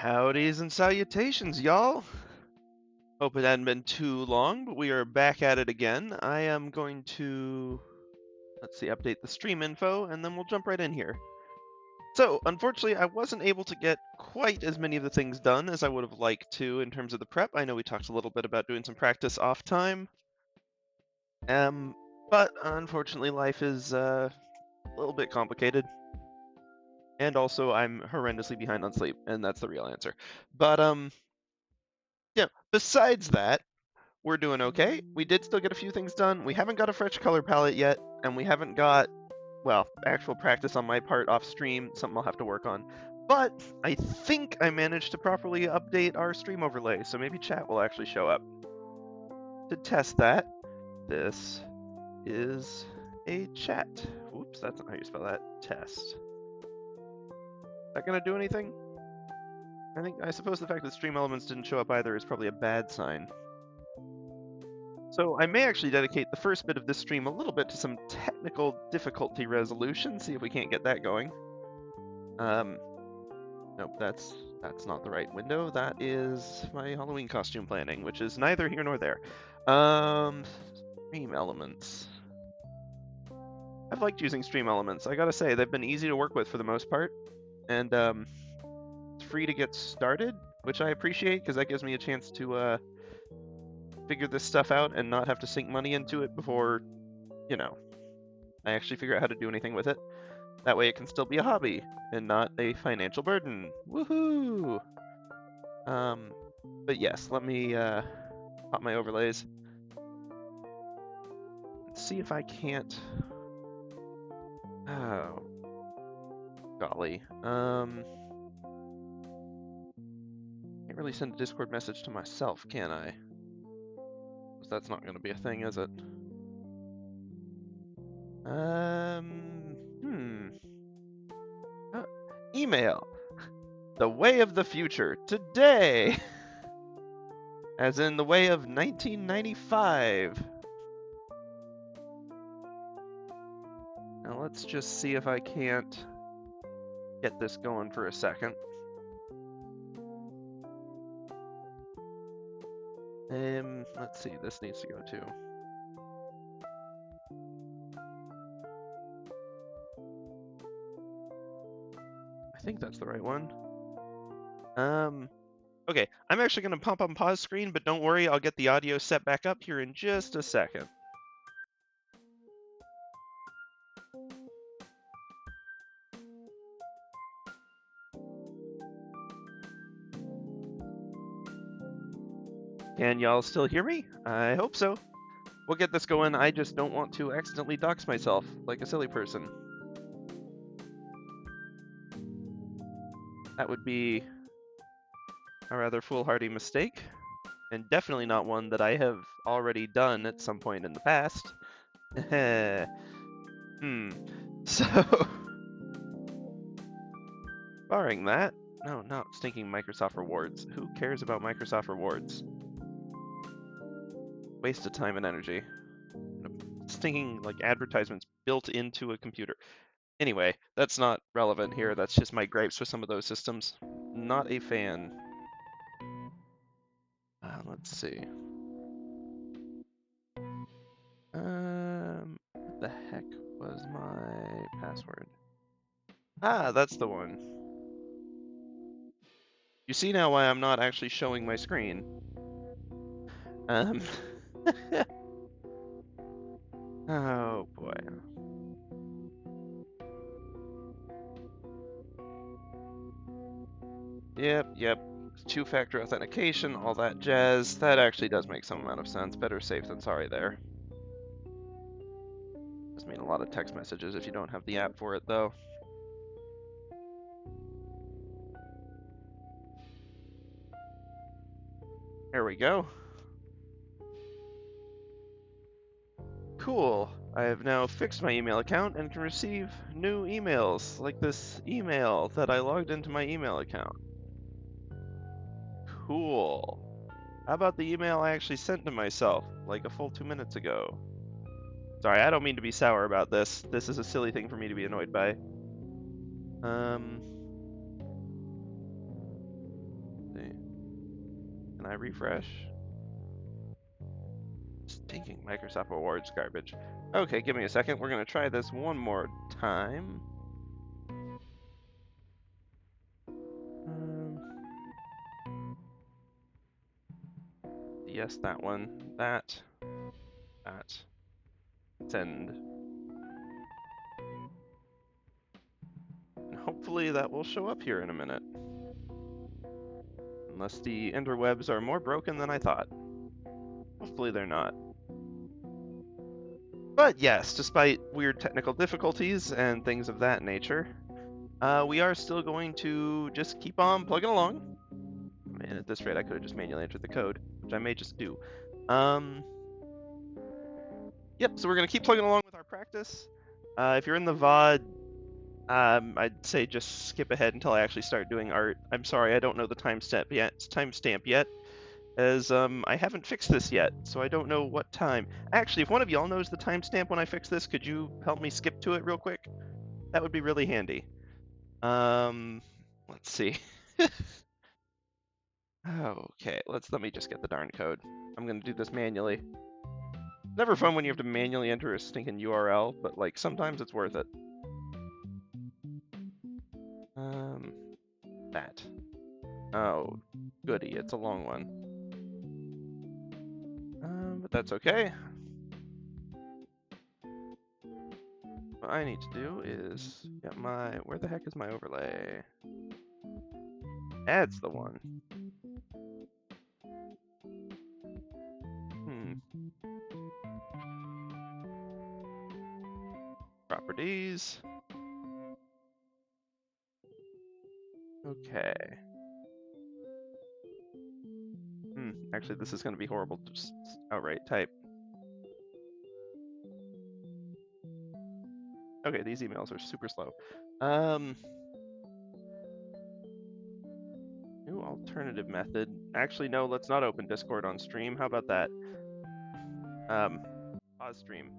Howdys and salutations, y'all! Hope it hadn't been too long, but we are back at it again. I am going to, update the stream info, and then we'll jump right in here. So, unfortunately, I wasn't able to get quite as many of the things done as I would have liked to in terms of the prep. I know we talked a little bit about doing some practice off time. But unfortunately, life is a little bit complicated. And also, I'm horrendously behind on sleep, and that's the real answer. But, yeah, besides that, we're doing okay. We did still get a few things done. We haven't got a fresh color palette yet, and we haven't got, well, actual practice on my part off stream, something I'll have to work on. But I think I managed to properly update our stream overlay, so maybe chat will actually show up. To test that, this is a chat. Whoops, that's not how you spell that. Test. Is that gonna do anything? I suppose the fact that stream elements didn't show up either is probably a bad sign. So I may actually dedicate the first bit of this stream a little bit to some technical difficulty resolution, see if we can't get that going. Nope, that's not the right window. That is my Halloween costume planning, which is neither here nor there. Stream elements. I've liked using stream elements. I gotta say, they've been easy to work with for the most part, and it's free to get started, which I appreciate because that gives me a chance to figure this stuff out and not have to sink money into it before, you know, I actually figure out how to do anything with it. That way it can still be a hobby and not a financial burden. Woohoo! But yes, let me pop my overlays. Let's see if I can't... Oh. Golly. Can't really send a Discord message to myself, can I? That's not going to be a thing, is it? Email. The way of the future. Today! As in the way of 1995. Now let's just see if I can't get this going for a second. Let's see, this needs to go too. I think that's the right one. Okay, I'm actually going to pop on pause screen, but don't worry, I'll get the audio set back up here in just a second. Can y'all still hear me? I hope so. We'll get this going. I just don't want to accidentally dox myself like a silly person. That would be a rather foolhardy mistake, and definitely not one that I have already done at some point in the past. So, barring that, no, not stinking Microsoft rewards. Who cares about Microsoft rewards? Waste of time and energy. Stinking, like, advertisements built into a computer. Anyway, that's not relevant here. That's just my gripes with some of those systems. Not a fan. Let's see. What the heck was my password? Ah, that's the one. You see now why I'm not actually showing my screen. Oh boy. Yep. Two-factor authentication, all that jazz. That actually does make some amount of sense. Better safe than sorry there. Does mean a lot of text messages if you don't have the app for it, though. There we go. Cool. I have now fixed my email account and can receive new emails, like this email that I logged into my email account. Cool. How about the email I actually sent to myself, like a full 2 minutes ago? Sorry, I don't mean to be sour about this. This is a silly thing for me to be annoyed by. Can I refresh? It's taking Microsoft Awards garbage. Okay, give me a second. We're going to try this one more time. Yes, that one. That. Send. And hopefully that will show up here in a minute. Unless the interwebs are more broken than I thought. Hopefully they're not. But yes, despite weird technical difficulties and things of that nature, we are still going to just keep on plugging along. And at this rate, I could have just manually entered the code, which I may just do. Yep, so we're going to keep plugging along with our practice. If you're in the VOD, I'd say just skip ahead until I actually start doing art. I'm sorry, I don't know the timestamp yet, as I haven't fixed this yet, so I don't know what time. Actually, if one of y'all knows the timestamp when I fix this, could you help me skip to it real quick? That would be really handy. Let's see. Okay, let me just get the darn code. I'm gonna do this manually. Never fun when you have to manually enter a stinking URL, but like sometimes it's worth it. That. Oh, goody, it's a long one. But that's okay. What I need to do is get my, where the heck is my overlay? Adds the one. Properties. Okay. Actually, this is going to be horrible to just outright type. Okay, these emails are super slow. New alternative method. Actually, no, let's not open Discord on stream. How about that? Pause stream.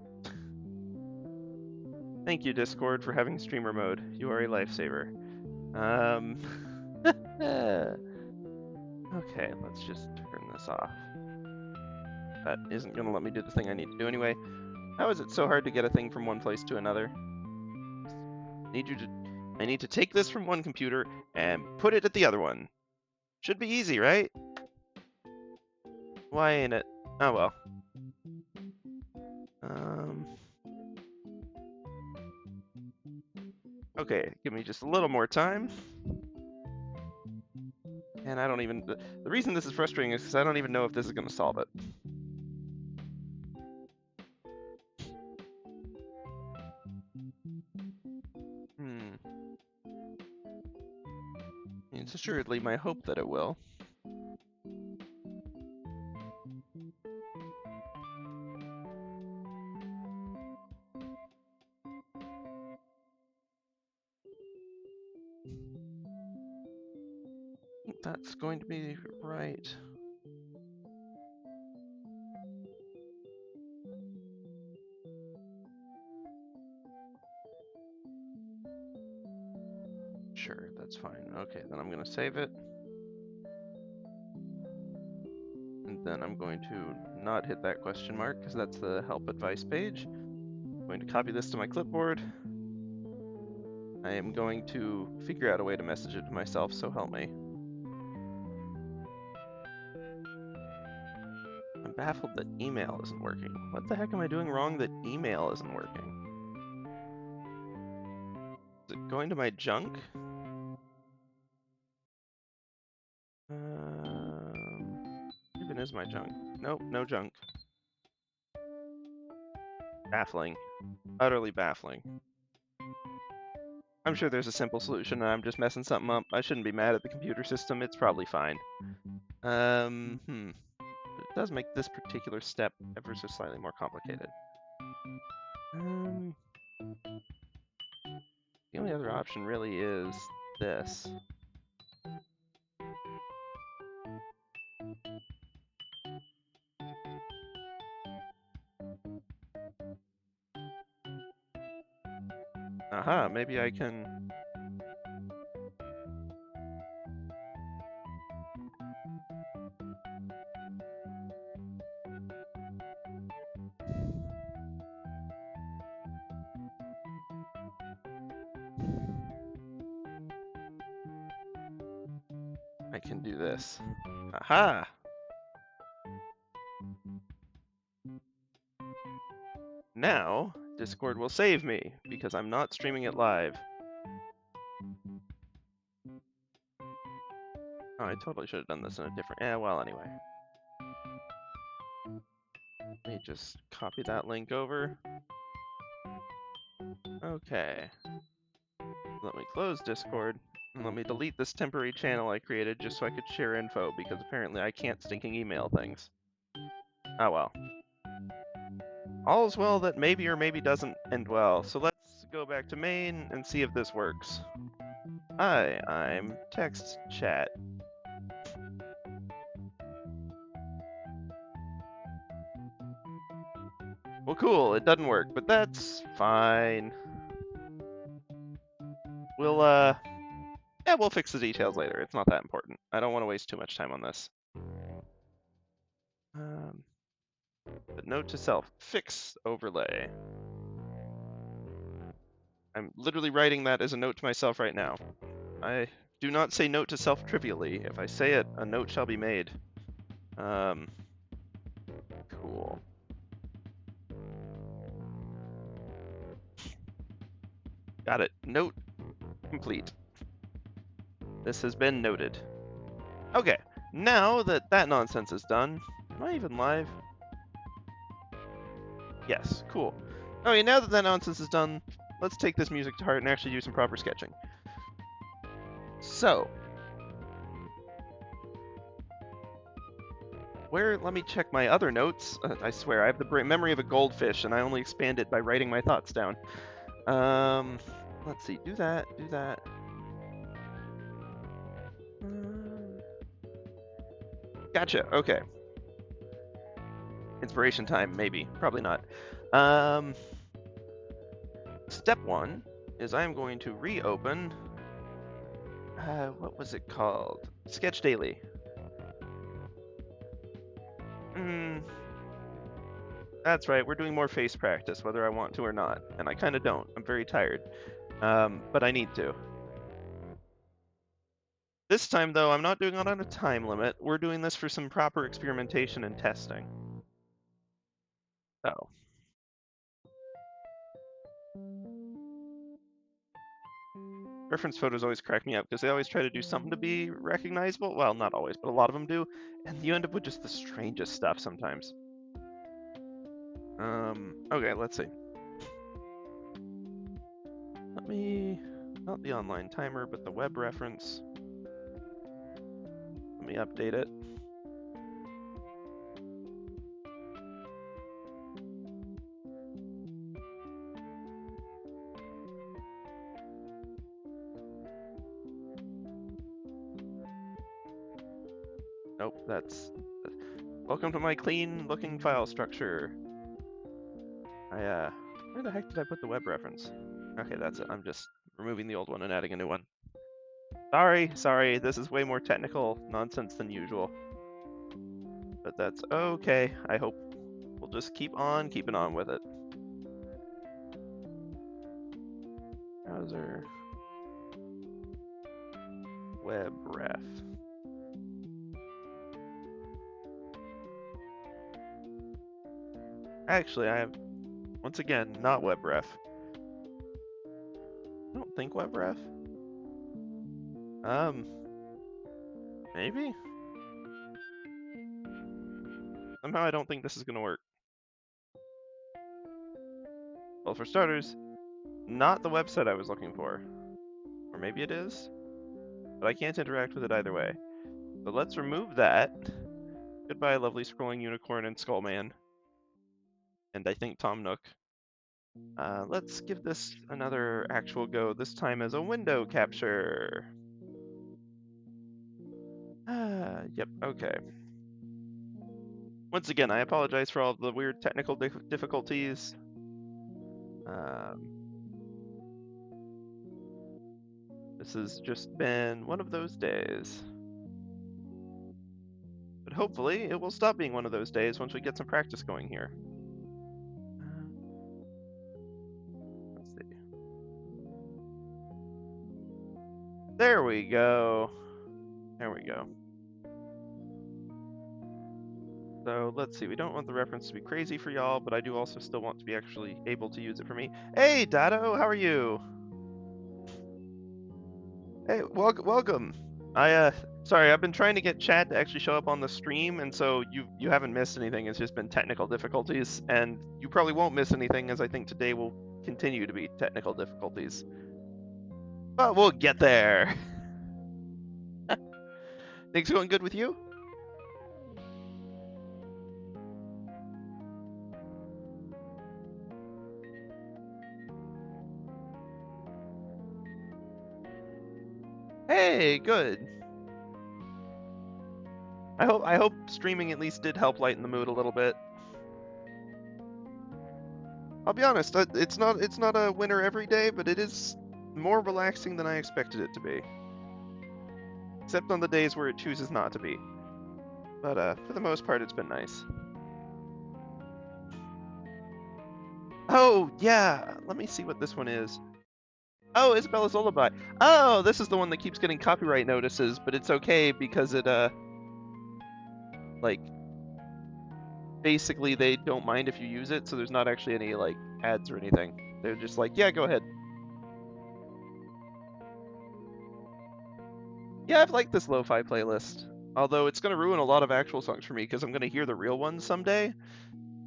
Thank you, Discord, for having streamer mode. You are a lifesaver. Okay, let's just turn this off. That isn't going to let me do the thing I need to do anyway. How is it so hard to get a thing from one place to another? I need to take this from one computer and put it at the other one. Should be easy, right? Why ain't it? Oh well. Okay, give me just a little more time. And I don't even... The reason this is frustrating is because I don't even know if this is going to solve it. It's assuredly my hope that it will. That's going to be right. Sure, that's fine. Okay, then I'm going to save it. And then I'm going to not hit that question mark because that's the help advice page. I'm going to copy this to my clipboard. I am going to figure out a way to message it to myself, so help me. I'm baffled that email isn't working. What the heck am I doing wrong that email isn't working? Is it going to my junk? Even is my junk? Nope, no junk. Baffling. Utterly baffling. I'm sure there's a simple solution and I'm just messing something up. I shouldn't be mad at the computer system. It's probably fine. It does make this particular step ever so slightly more complicated. The only other option really is this. Aha, maybe I can... can do this. Aha! Now, Discord will save me, because I'm not streaming it live. Oh, I totally should have done this in a different... well, anyway. Let me just copy that link over. Okay. Let me close Discord, and let me delete this temporary channel I created just so I could share info, because apparently I can't stinking email things. Oh well. All's well that maybe or maybe doesn't end well, so let's go back to main and see if this works. Hi, I'm text chat. Well, cool, it doesn't work, but that's fine. We'll fix the details later. It's not that important. I don't want to waste too much time on this. But note to self, fix overlay. I'm literally writing that as a note to myself right now. I do not say note to self trivially. If I say it, a note shall be made. Cool. Got it. Note complete. This has been noted. Okay, now that that nonsense is done, am I even live? Yes, cool. Okay, now that that nonsense is done, let's take this music to heart and actually do some proper sketching. So, let me check my other notes. I swear, I have the memory of a goldfish, and I only expand it by writing my thoughts down. Let's see, do that. Gotcha, okay. Inspiration time, maybe. Probably not. Step 1 is I'm going to reopen... what was it called? Sketch Daily. That's right, we're doing more face practice, whether I want to or not. And I kind of don't. I'm very tired. But I need to. This time, though, I'm not doing it on a time limit. We're doing this for some proper experimentation and testing. So. Reference photos always crack me up, because they always try to do something to be recognizable. Well, not always, but a lot of them do. And you end up with just the strangest stuff sometimes. Okay, let's see. Let me... Not the online timer, but the web reference. Let me update it. Nope, that's... Welcome to my clean-looking file structure. Where the heck did I put the web reference? Okay, that's it. I'm just removing the old one and adding a new one. Sorry, this is way more technical nonsense than usual. But that's okay. I hope we'll just keep on keeping on with it. Browser. Web ref. Actually, I have, once again, not web ref. I don't think web ref. Maybe? Somehow I don't think this is gonna work. Well, for starters, not the website I was looking for. Or maybe it is? But I can't interact with it either way. So let's remove that. Goodbye, lovely scrolling unicorn and skullman. And I think Tom Nook. Let's give this another actual go, this time as a window capture. Yep, okay. Once again, I apologize for all the weird technical difficulties. This has just been one of those days. But hopefully, it will stop being one of those days once we get some practice going here. Let's see. There we go. There we go. So let's see, we don't want the reference to be crazy for y'all, but I do also still want to be actually able to use it for me. Hey, Dado, how are you? Hey, welcome. Sorry, I've been trying to get chat to actually show up on the stream, and so you haven't missed anything. It's just been technical difficulties, and you probably won't miss anything, as I think today will continue to be technical difficulties. But we'll get there. Things going good with you? Hey, good. I hope streaming at least did help lighten the mood a little bit. I'll be honest, it's not a winner every day, but it is more relaxing than I expected it to be. Except on the days where it chooses not to be. But for the most part, it's been nice. Oh, yeah, let me see what this one is. Oh, Isabella's Lullaby. Oh, this is the one that keeps getting copyright notices, but it's okay because it, like, basically they don't mind if you use it, so there's not actually any, like, ads or anything. They're just like, yeah, go ahead. Yeah, I've liked this lo-fi playlist. Although it's going to ruin a lot of actual songs for me because I'm going to hear the real ones someday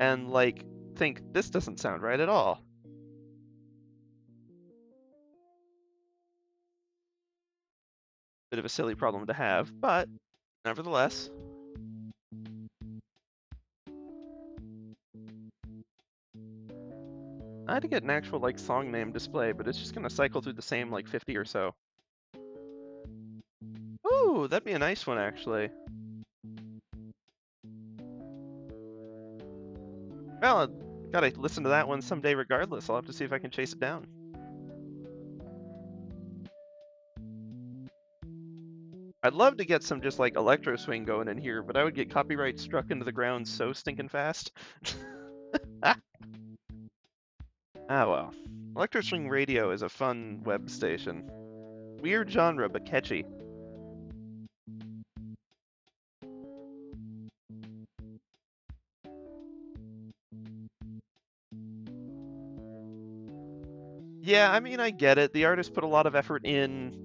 and, like, think, this doesn't sound right at all. Bit of a silly problem to have, but nevertheless. I had to get an actual, like, song name display, but it's just going to cycle through the same, like, 50 or so. Ooh, that'd be a nice one, actually. Well, I gotta listen to that one someday regardless. I'll have to see if I can chase it down. I'd love to get some just, like, electro swing going in here, but I would get copyright struck into the ground so stinking fast. Ah, well. Electro Swing Radio is a fun web station. Weird genre, but catchy. Yeah, I mean, I get it. The artist put a lot of effort in,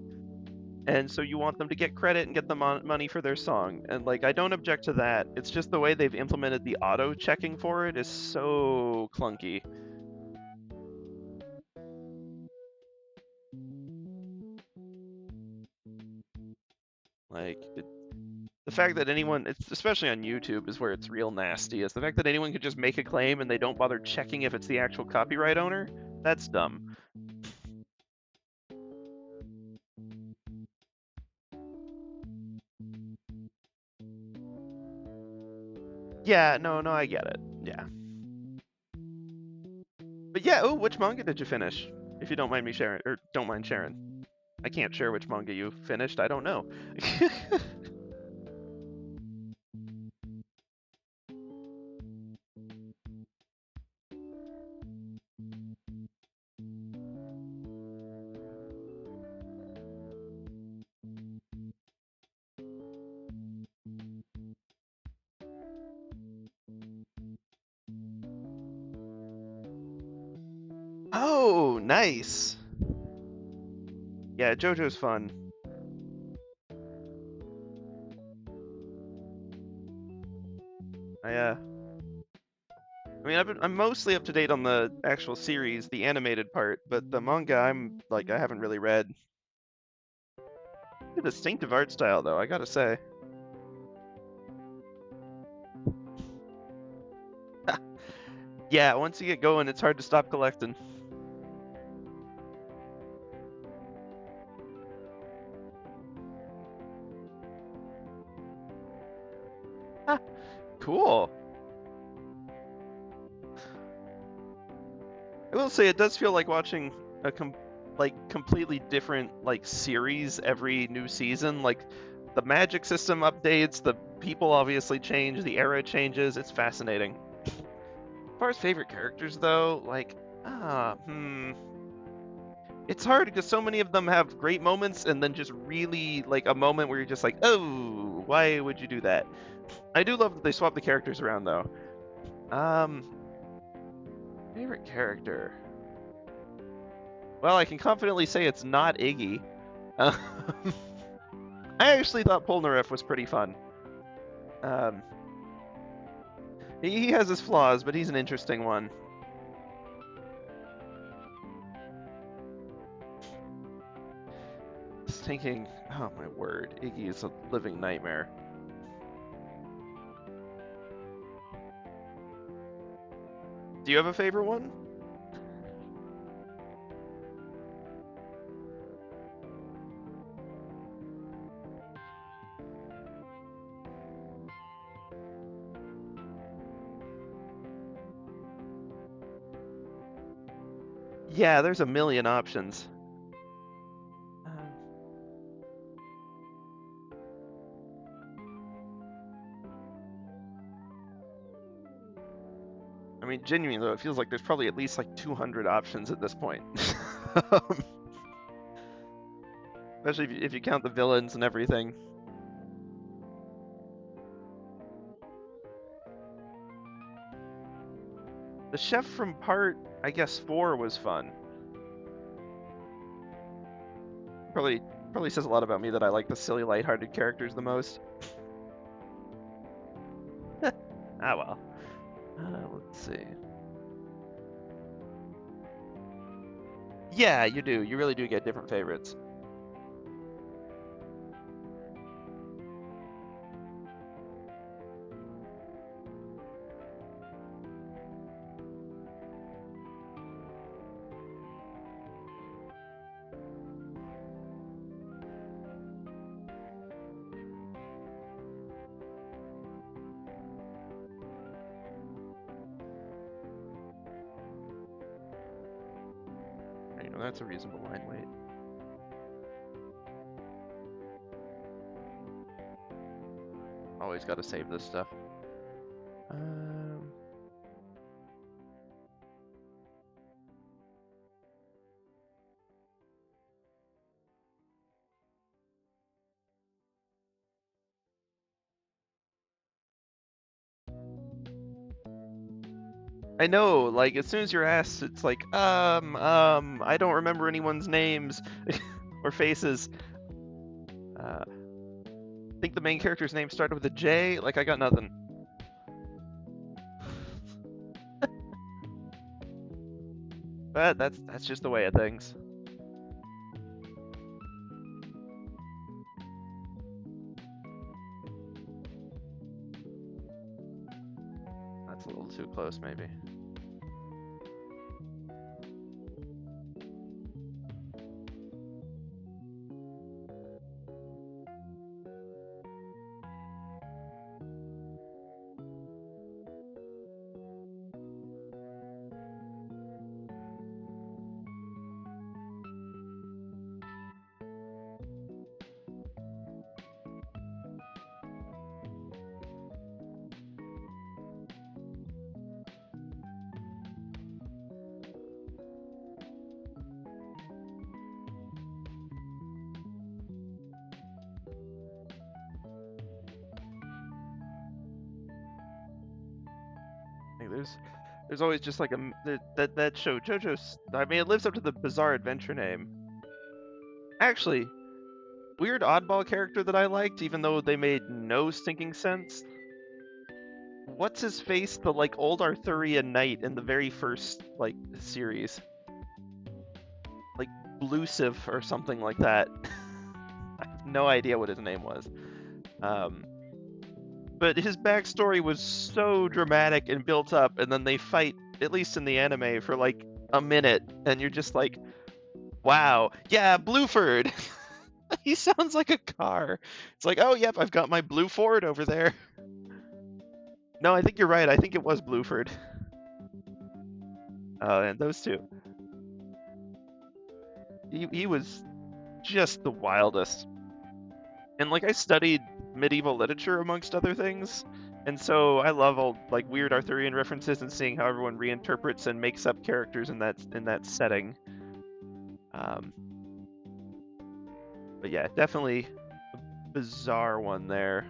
and so you want them to get credit and get the money for their song. And, like, I don't object to that. It's just the way they've implemented the auto-checking for it is so clunky. Like, the fact that anyone, it's especially on YouTube, is where it's real nasty, is the fact that anyone could just make a claim and they don't bother checking if it's the actual copyright owner. That's dumb. Yeah, no, I get it. Yeah. But yeah, oh, which manga did you finish? If you don't mind me sharing, or don't mind sharing. I can't share which manga you finished, I don't know. Oh, nice. Yeah, JoJo's fun. I mean, I'm mostly up to date on the actual series, the animated part, but the manga I haven't really read. A distinctive art style, though, I gotta say. Yeah, once you get going, it's hard to stop collecting. Ah, cool. I will say it does feel like watching a completely different like series every new season. Like the magic system updates, the people obviously change, the era changes. It's fascinating. As far as favorite characters though, like It's hard because so many of them have great moments and then just really like a moment where you're just like, oh, why would you do that? I do love that they swap the characters around though. Favorite character? Well, I can confidently say it's not Iggy. I actually thought Polnareff was pretty fun. He has his flaws, but he's an interesting one. Just thinking, oh my word, Iggy is a living nightmare. Do you have a favorite one? Yeah, there's a million options. I mean, genuinely though, it feels like there's probably at least like 200 options at this point. Especially if you count the villains and everything. The chef from part, I guess, 4 was fun. Probably says a lot about me that I like the silly, lighthearted characters the most. Ah well. Let's see. Yeah, you do. You really do get different favorites. You know, that's a reasonable line weight. Always got to save this stuff. I know, like, as soon as you're asked, it's like, I don't remember anyone's names or faces. I think the main character's name started with a J. Like, I got nothing. But that's just the way of things. That's a little too close, maybe. Like, there's always just like that show JoJo's. I mean, it lives up to the Bizarre Adventure name. Actually, weird oddball character that I liked, even though they made no stinking sense. What's his face? The like old Arthurian knight in the very first like series, like Bluesive or something like that. I have no idea what his name was. But his backstory was so dramatic and built up, and then they fight, at least in the anime, for like a minute, and you're just like, wow, yeah, Blueford. He sounds like a car. It's like, oh, yep, I've got my blue Ford over there. No, I think you're right. I think it was Blueford. And those two. He was just the wildest. And like I studied medieval literature amongst other things, and so I love all like weird Arthurian references and seeing how everyone reinterprets and makes up characters in that setting. But yeah, definitely a bizarre one there.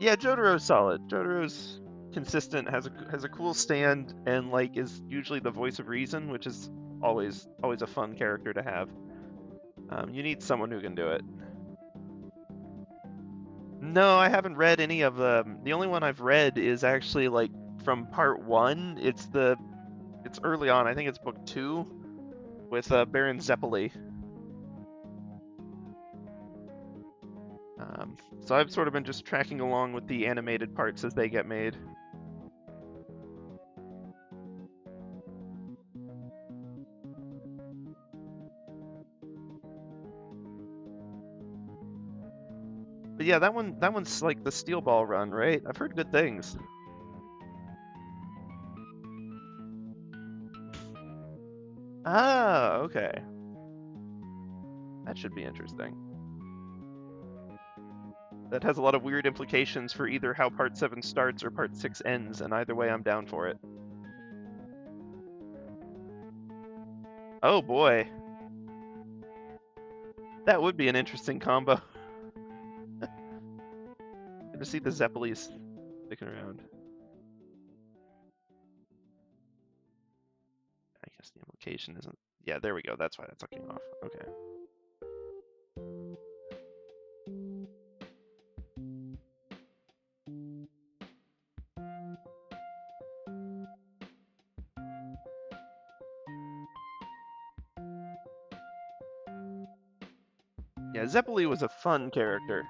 Yeah, Jotaro's solid. Jotaro's consistent, has a cool stand, and like is usually the voice of reason, which is always a fun character to have. You need someone who can do it. No, I haven't read any of them. The only one I've read is actually like from part 1. It's early on. I think it's book 2 with Baron Zeppeli. So I've sort of been just tracking along with the animated parts as they get made. But yeah, that one's like the Steel Ball run, right? I've heard good things. Ah, okay. That should be interesting. That has a lot of weird implications for either how Part 7 starts or Part 6 ends, and either way, I'm down for it. Oh boy. That would be an interesting combo. Good to see the Zeppelis sticking around. I guess the implication isn't... Yeah, there we go. That's why that's looking off. Okay. Yeah, Zeppeli was a fun character.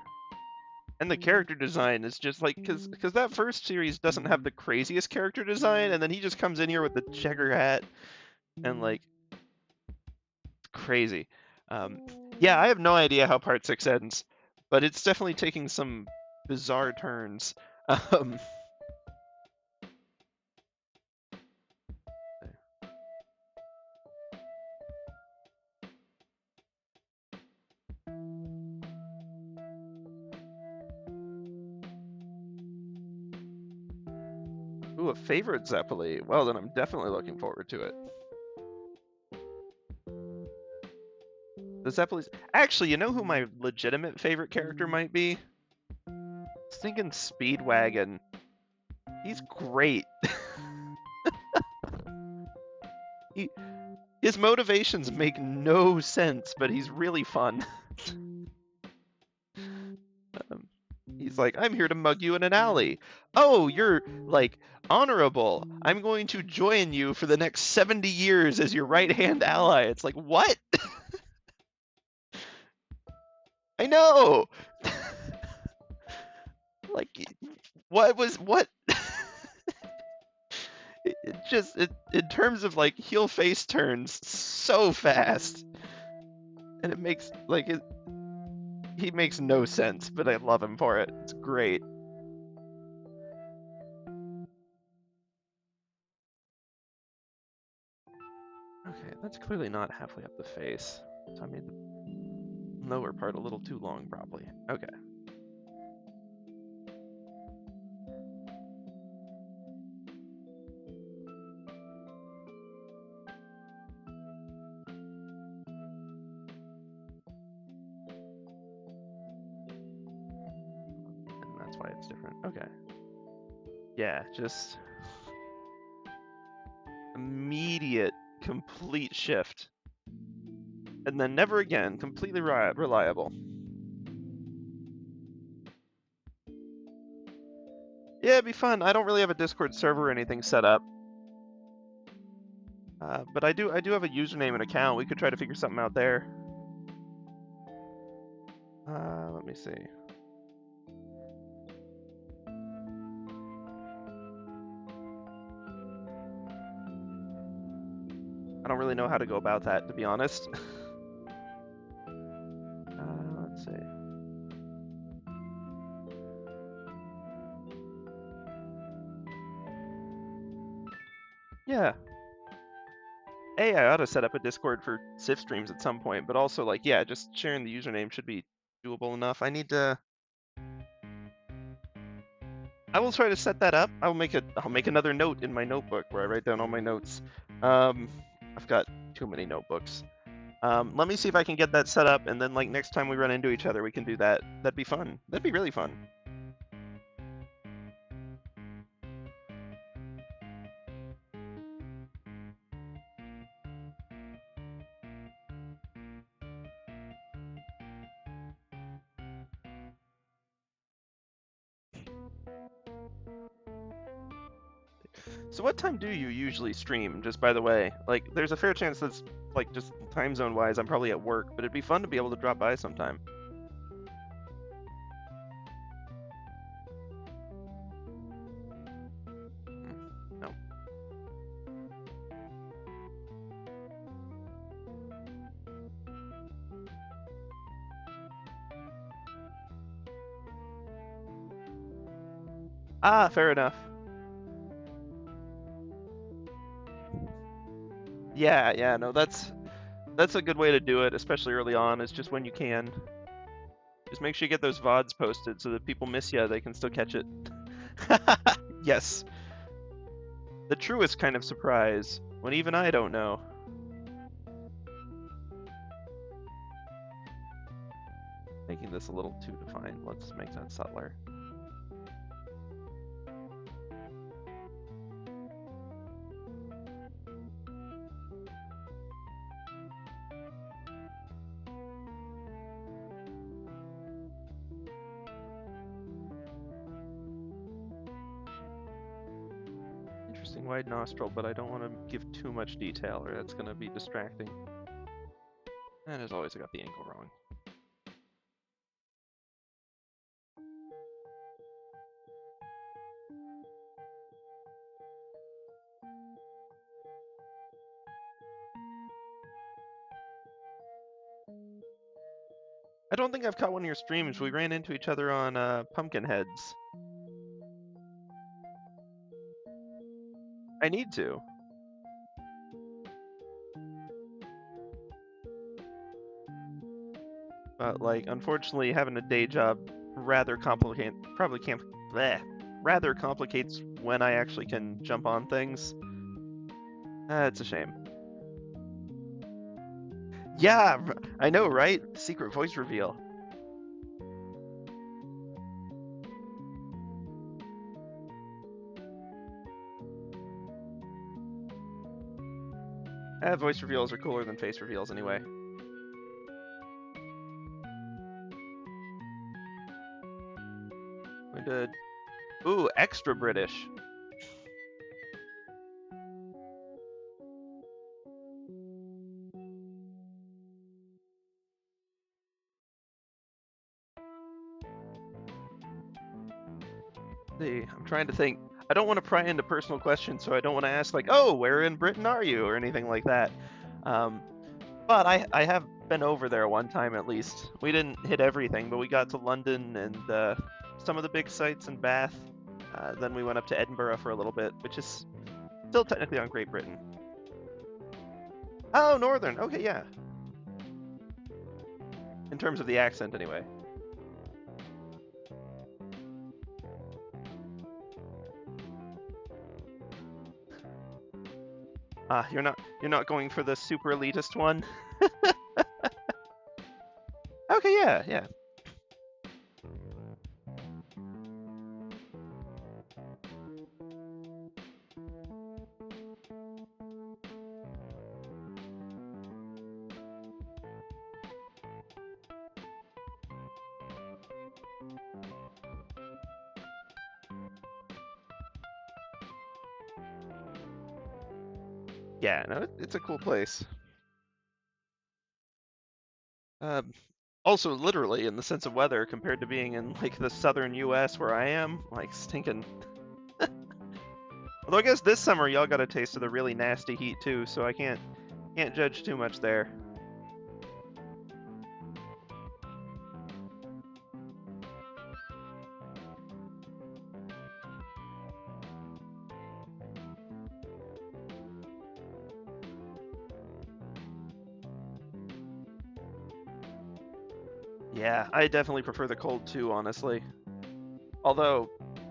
And the character design is just like, because that first series doesn't have the craziest character design, and then he just comes in here with the checker hat, and like, crazy. Yeah, I have no idea how Part 6 ends, but it's definitely taking some bizarre turns. Ooh, a favorite Zeppeli. Well, then I'm definitely looking forward to it. The Zeppelis... Actually, you know who my legitimate favorite character might be? I was thinking Speedwagon. He's great. His motivations make no sense, but he's really fun. He's like, I'm here to mug you in an alley. Oh, you're, like, honorable. I'm going to join you for the next 70 years as your right-hand ally. It's like, what? I know! Like, what? In terms of, like, heel face turns, so fast. And it makes, like, he makes no sense, but I love him for it. It's great. Okay, that's clearly not halfway up the face. So I made the lower part a little too long, probably. Okay. And that's why it's different. Okay. Yeah, just immediate, complete shift. And then never again, completely reliable. Yeah, it'd be fun. I don't really have a Discord server or anything set up. But I do have a username and account. We could try to figure something out there. Let me see. I don't really know how to go about that, to be honest. Let's see. Yeah. I ought to set up a Discord for Sif streams at some point, but also, like, yeah, just sharing the username should be doable enough. I need to... I will try to set that up. I'll make another note in my notebook where I write down all my notes. I've got too many notebooks. Let me see if I can get that set up, and then, like, next time we run into each other, we can do that. That'd be fun. That'd be really fun. So what time do you usually stream, just by the way? Like, there's a fair chance that's, like, just time zone-wise, I'm probably at work, but it'd be fun to be able to drop by sometime. No. Ah, fair enough. Yeah, no, that's a good way to do it, especially early on, is just when you can. Just make sure you get those VODs posted so that people miss you, they can still catch it. Yes. The truest kind of surprise, when even I don't know. Making this a little too defined. Let's make that subtler. Interesting wide nostril, but I don't want to give too much detail or that's going to be distracting. And as always, I got the angle wrong. I don't think I've caught one of your streams. We ran into each other on Pumpkinheads. I need to. But, like, unfortunately, having a day job rather complicates when I actually can jump on things. It's a shame. Yeah, I know, right? Secret voice reveal. Voice reveals are cooler than face reveals anyway. Going to... Ooh, extra British. See, I'm trying to think. I don't want to pry into personal questions, so I don't want to ask, like, oh, where in Britain are you, or anything like that. But I have been over there one time at least. We didn't hit everything, but we got to London and some of the big sites in Bath. Then we went up to Edinburgh for a little bit, which is still technically on Great Britain. Oh, Northern. Okay, yeah. In terms of the accent, anyway. You're not going for the super elitist one? Okay, yeah. Yeah, no, it's a cool place. Also, literally, in the sense of weather, compared to being in, like, the southern U.S. where I am, like, stinking. Although I guess this summer y'all got a taste of the really nasty heat too, so I can't judge too much there. Yeah, I definitely prefer the cold too, honestly. Although,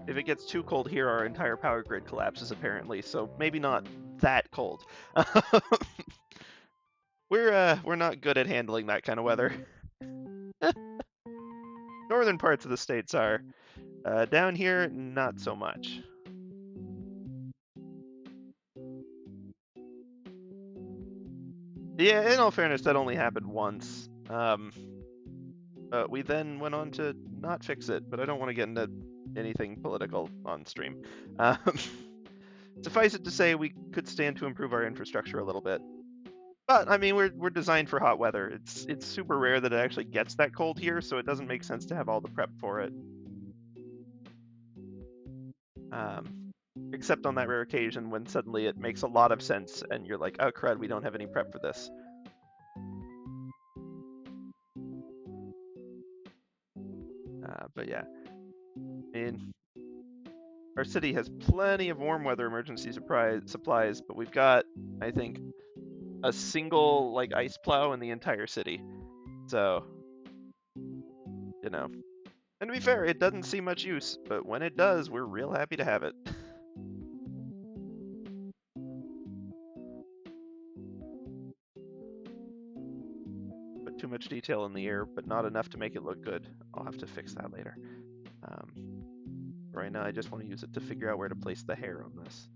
if it gets too cold here, our entire power grid collapses apparently, so maybe not that cold. We're not good at handling that kind of weather. Northern parts of the states are. Down here, not so much. Yeah, in all fairness, that only happened once. But we then went on to not fix it, but I don't want to get into anything political on stream. Um, suffice it to say, we could stand to improve our infrastructure a little bit. But I mean, we're designed for hot weather. It's super rare that it actually gets that cold here, so it doesn't make sense to have all the prep for it. Except on that rare occasion when suddenly it makes a lot of sense, and you're like, oh crud, we don't have any prep for this. But yeah, I mean, our city has plenty of warm weather emergency supplies, but we've got, I think, a single like ice plow in the entire city. So, you know. And to be fair, it doesn't see much use, but when it does, we're real happy to have it. Put too much detail in the air, but not enough to make it look good. I'll have to fix that later. Right now, I just want to use it to figure out where to place the hair on this.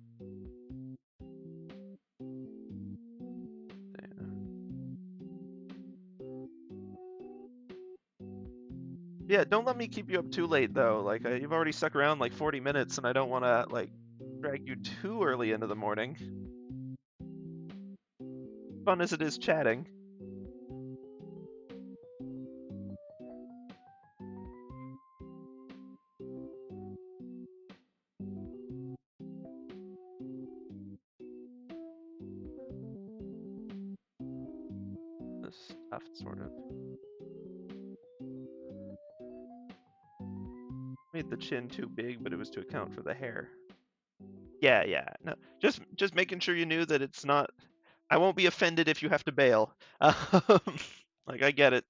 Yeah, don't let me keep you up too late though. Like you've already stuck around like 40 minutes, and I don't want to like drag you too early into the morning. Fun as it is chatting. This stuff sort of made the chin too big, but it was to account for the hair. Yeah, yeah. No, just making sure you knew that it's not. I won't be offended if you have to bail. Like I get it.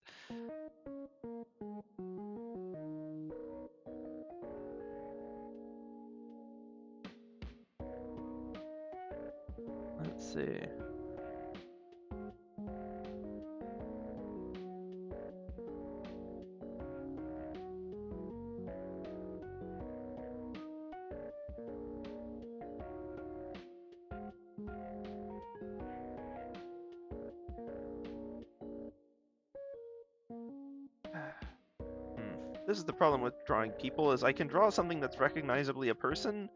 Let's see. This is the problem with drawing people is I can draw something that's recognizably a person.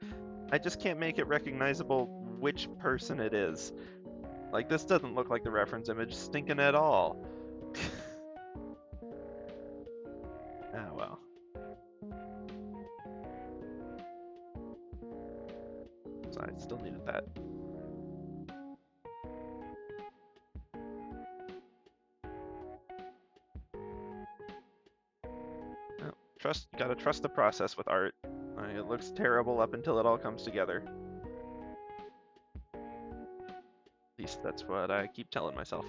I just can't make it recognizable which person it is. Like this doesn't look like the reference image stinking at all. Ah well. So I still needed that. Oh, gotta trust the process with art. It looks terrible up until it all comes together. At least that's what I keep telling myself.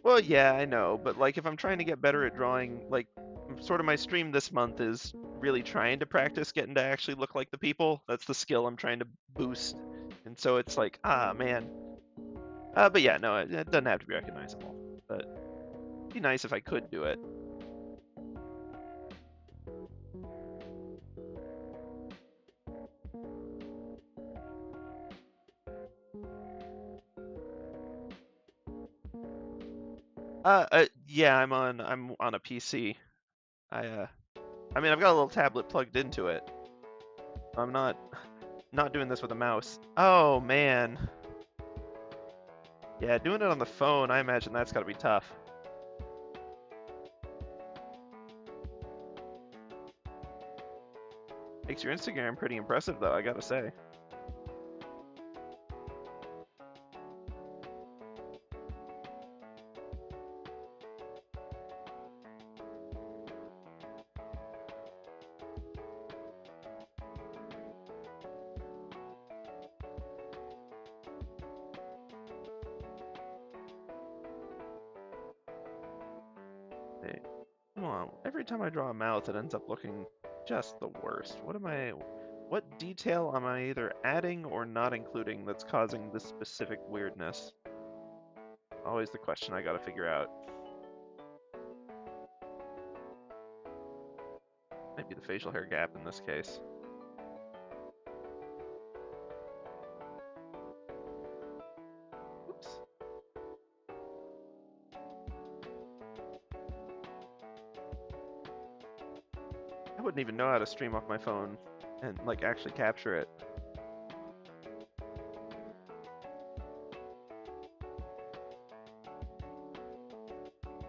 Well, yeah, I know, but like if I'm trying to get better at drawing, like sort of my stream this month is really trying to practice getting to actually look like the people. That's the skill I'm trying to boost. And so it's like, ah, man. But yeah, no, it doesn't have to be recognizable. But it'd be nice if I could do it. Yeah, I'm on a PC. I mean, I've got a little tablet plugged into it. I'm not doing this with a mouse. Oh man. Yeah, doing it on the phone, I imagine that's got to be tough. Makes your Instagram pretty impressive, though, I gotta say. Hey, come on. Every time I draw a mouth, it ends up looking just the worst. What detail am I either adding or not including that's causing this specific weirdness? Always the question I gotta figure out. Maybe the facial hair gap in this case. Oops. I wouldn't even know how to stream off my phone and like actually capture it.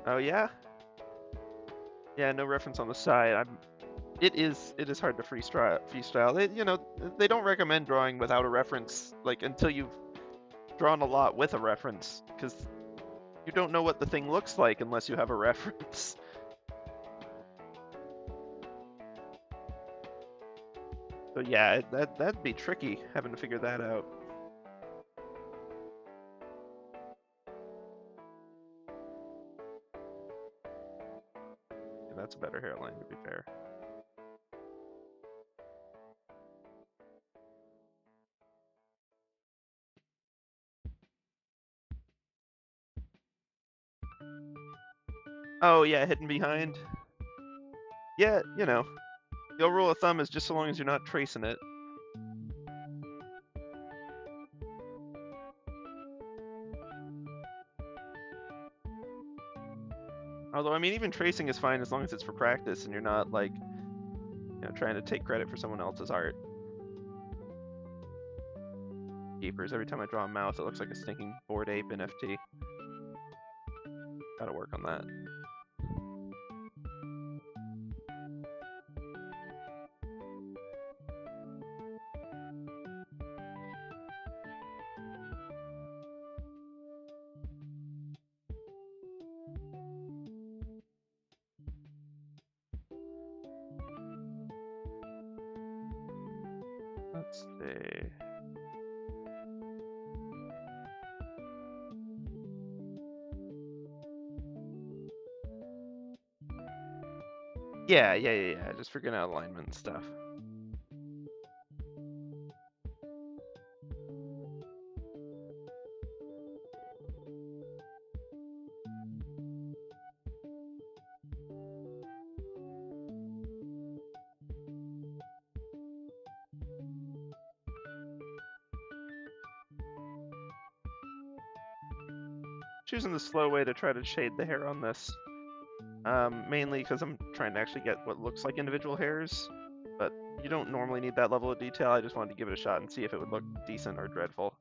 Oh yeah? Yeah, no reference on the side. It is hard to freestyle. They don't recommend drawing without a reference like until you've drawn a lot with a reference because you don't know what the thing looks like unless you have a reference. So yeah, that'd be tricky having to figure that out. Yeah, that's a better hairline to be fair. Oh yeah, hidden behind. Yeah, the old rule of thumb is just so long as you're not tracing it. Although, I mean, even tracing is fine as long as it's for practice and you're not, like, trying to take credit for someone else's art. Keepers, every time I draw a mouth, it looks like a stinking Bored Ape NFT. Gotta work on that. Let's see. Yeah. Just figuring out alignment and stuff. Choosing the slow way to try to shade the hair on this. Mainly because I'm trying to actually get what looks like individual hairs, but you don't normally need that level of detail. I just wanted to give it a shot and see if it would look decent or dreadful.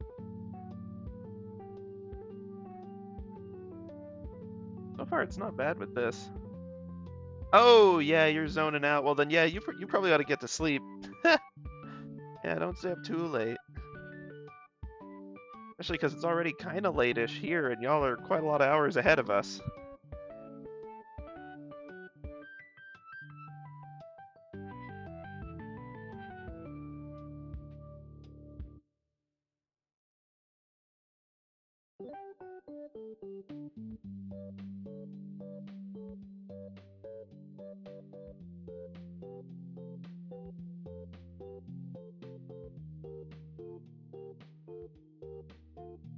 So far, it's not bad with this. Oh, yeah, you're zoning out. Well, then, yeah, you probably ought to get to sleep. Yeah, don't stay up too late. Especially because it's already kind of late-ish here, and y'all are quite a lot of hours ahead of us.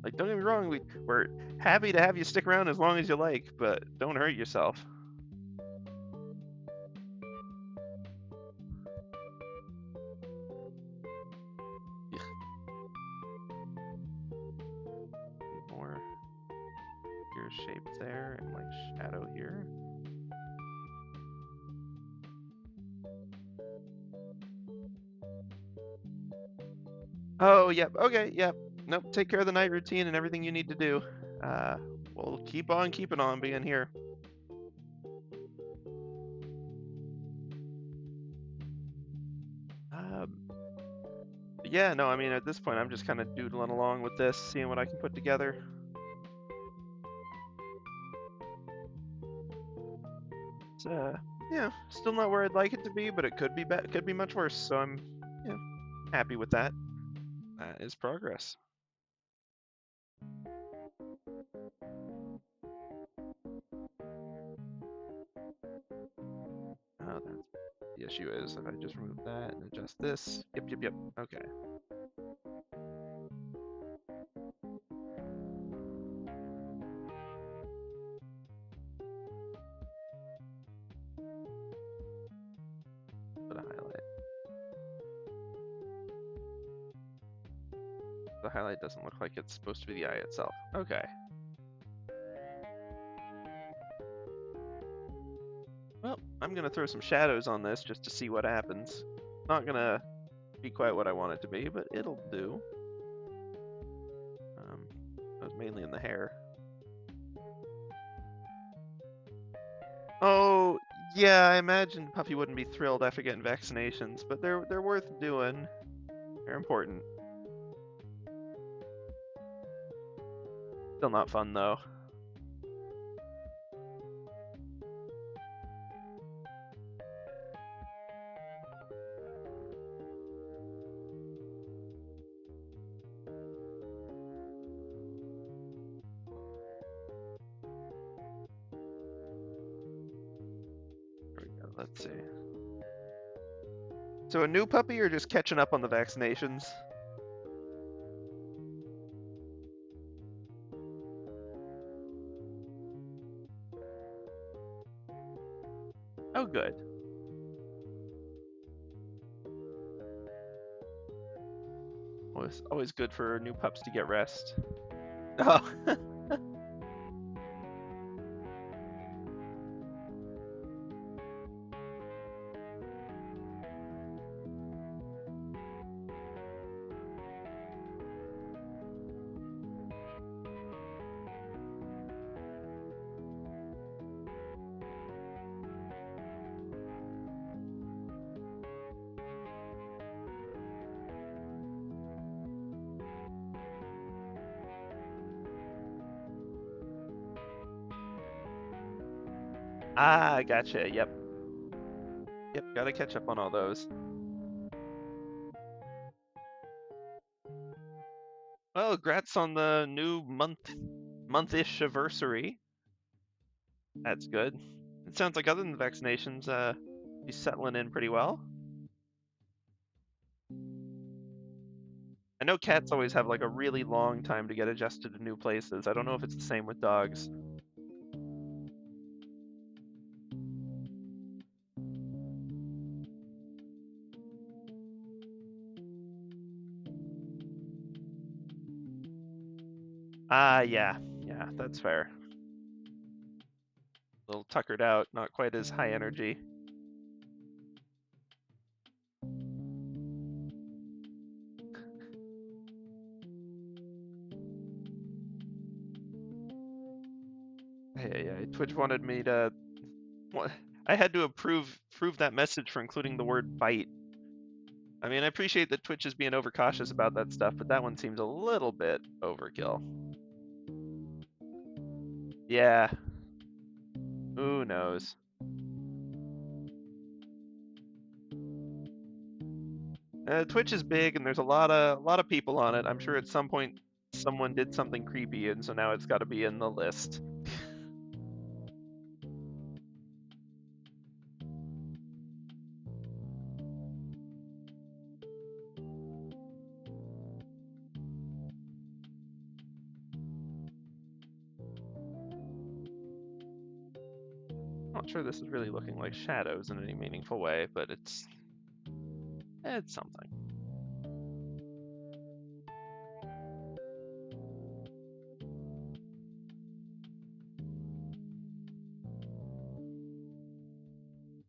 Like, don't get me wrong, we're happy to have you stick around as long as you like, but don't hurt yourself. More ear shape there and like shadow here. Oh, yep. Okay, yep. Nope. Take care of the night routine and everything you need to do. Uh, we'll keep on keeping on being here. Um, yeah, no, I mean, at this point, I'm just kind of doodling along with this, seeing what I can put together. It's, yeah, still not where I'd like it to be, but it could be could be much worse. So I'm, yeah, happy with that. That is progress. Oh, that's the issue is if I just remove that and adjust this. Yep. Okay. Put a highlight. The highlight doesn't look like it's supposed to be the eye itself. Okay. Well, I'm gonna throw some shadows on this just to see what happens. Not gonna be quite what I want it to be, but it'll do. That was mainly in the hair. Oh, yeah, I imagined Puffy wouldn't be thrilled after getting vaccinations, but they're worth doing. They're important. Still not fun though. There we go. Let's see. So a new puppy or just catching up on the vaccinations? Oh, good. Always good for new pups to get rest. Oh. Ah, gotcha. Yep. Yep, gotta catch up on all those. Well, congrats on the new month-ish anniversary. That's good. It sounds like other than the vaccinations, he's settling in pretty well. I know cats always have like a really long time to get adjusted to new places. I don't know if it's the same with dogs. Ah, yeah. Yeah, that's fair. A little tuckered out, not quite as high energy. Yeah. Twitch wanted me to. I had to approve that message for including the word bite. I mean, I appreciate that Twitch is being overcautious about that stuff, but that one seems a little bit overkill. Yeah. Who knows? Twitch is big, and there's a lot of people on it. I'm sure at some point someone did something creepy, and so now it's got to be in the list. Not sure this is really looking like shadows in any meaningful way, but it's something.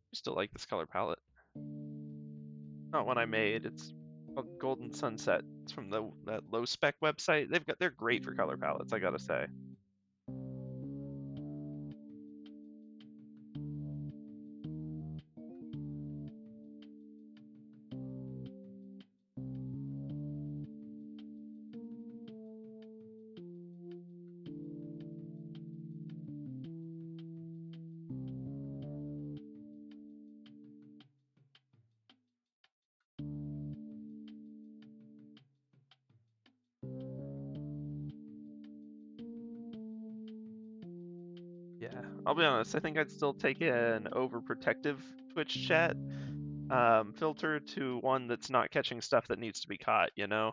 I still like this color palette. Not one I made. It's called Golden Sunset. It's from that low spec website. They're great for color palettes, I gotta say. Yeah, I'll be honest. I think I'd still take an overprotective Twitch chat filter to one that's not catching stuff that needs to be caught, you know?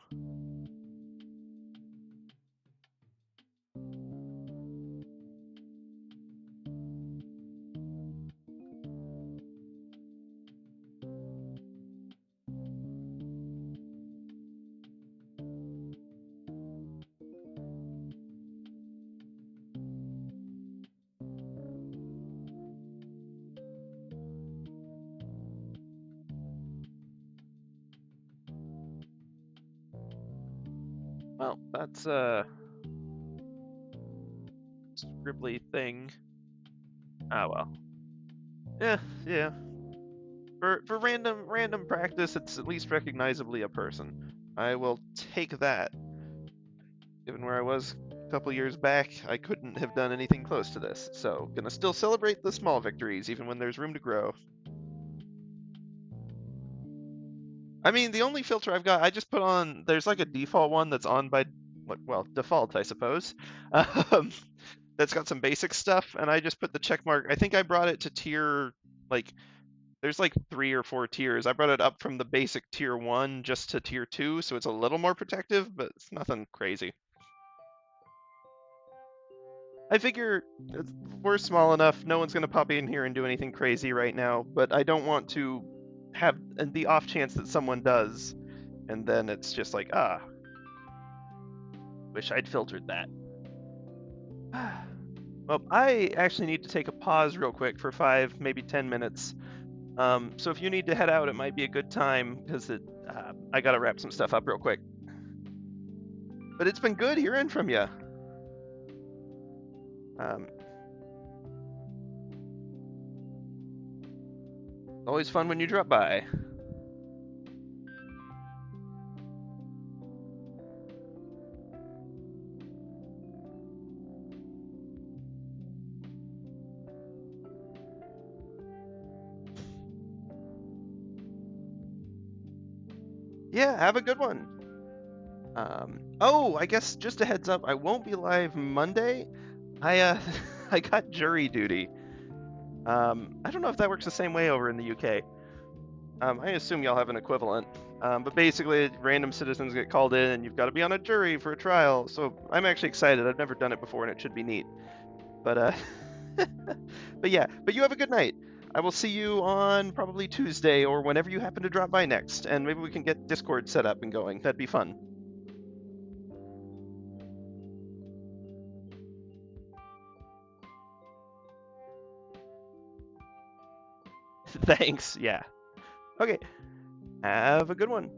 Well, that's a scribbly thing. Ah, well. Yeah, yeah. For random practice, it's at least recognizably a person. I will take that. Given where I was a couple years back, I couldn't have done anything close to this. So, gonna still celebrate the small victories, even when there's room to grow. I mean, the only filter I've got, I just put on, there's like a default one that's on by, well, default, I suppose. Um, that's got some basic stuff, and I just put the check mark. I think I brought it to tier, like, there's like 3 or 4 tiers. I brought it up from the basic tier 1 just to tier 2, so it's a little more protective, but it's nothing crazy. I figure we're small enough, no one's gonna pop in here and do anything crazy right now, but I don't want to have the off chance that someone does, and then it's just like, wish I'd filtered that. Well, I actually need to take a pause real quick for 5, maybe 10 minutes. So if you need to head out, it might be a good time because I gotta wrap some stuff up real quick. But it's been good hearing from you. Always fun when you drop by. Yeah, have a good one. Oh, I guess just a heads up, I won't be live Monday. I I got jury duty. I don't know if that works the same way over in the UK. I assume y'all have an equivalent. But basically, random citizens get called in, and you've got to be on a jury for a trial. So I'm actually excited. I've never done it before, and it should be neat. But but yeah. But you have a good night. I will see you on probably Tuesday or whenever you happen to drop by next, and maybe we can get Discord set up and going. That'd be fun. Thanks. Yeah. Okay. Have a good one.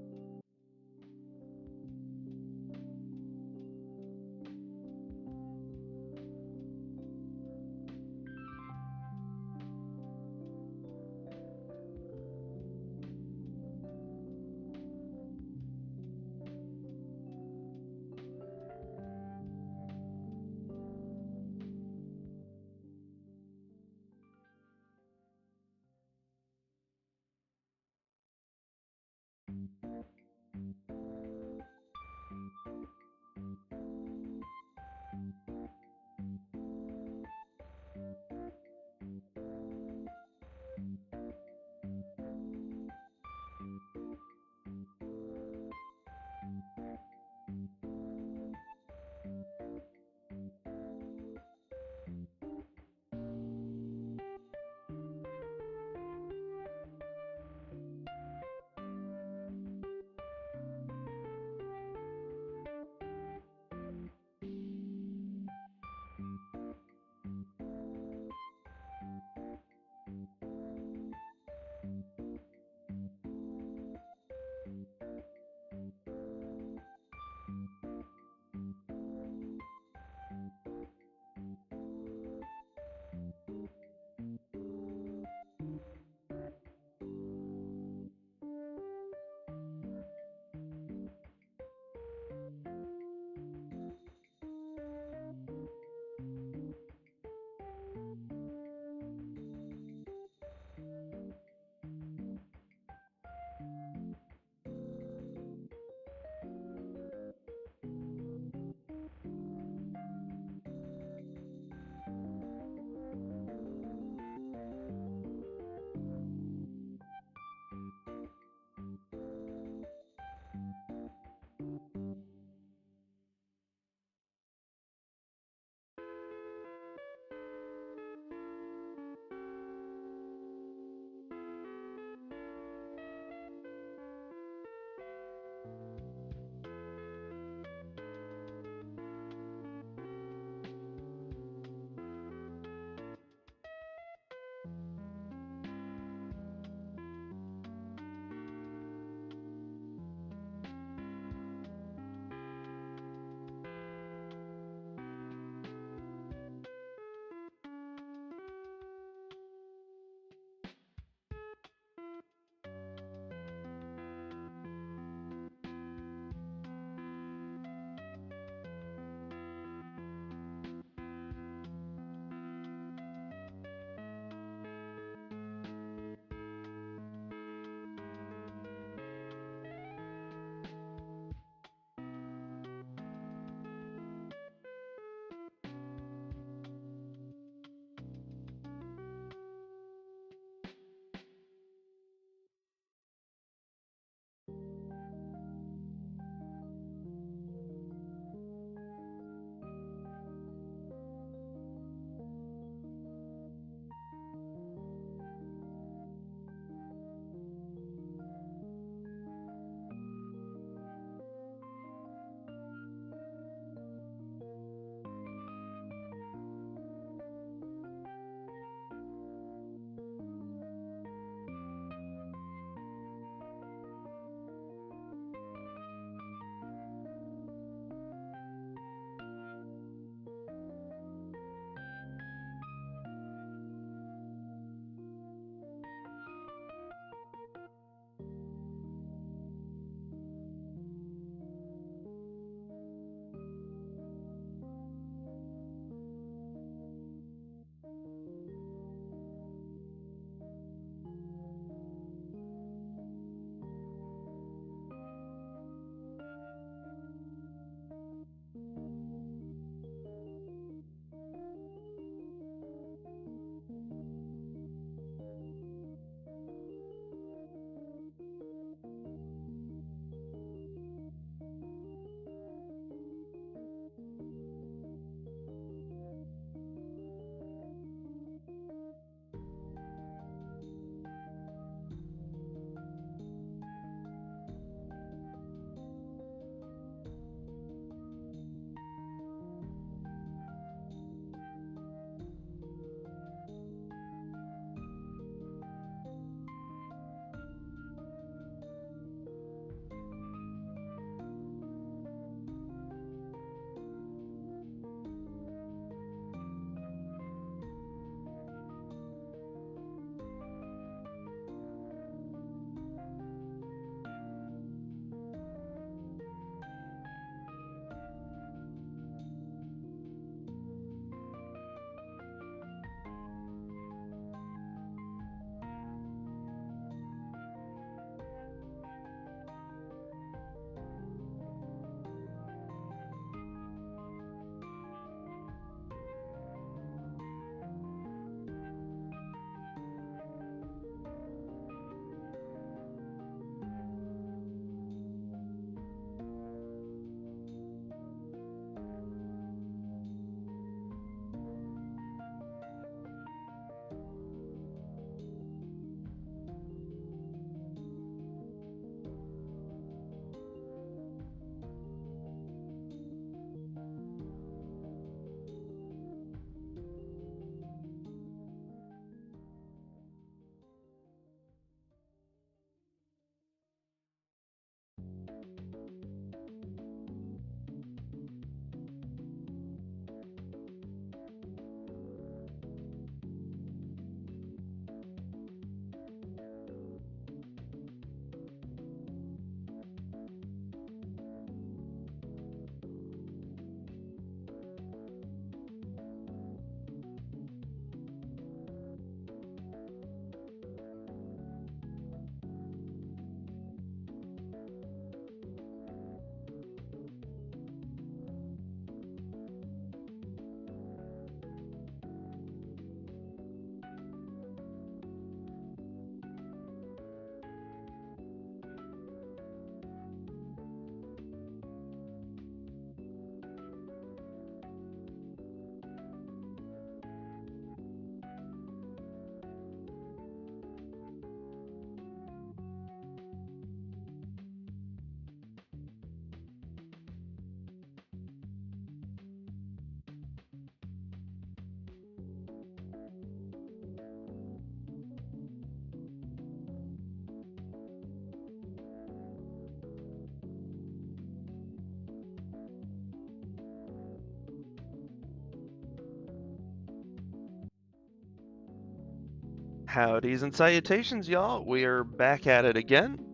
Howdys and salutations, y'all. We are back at it again.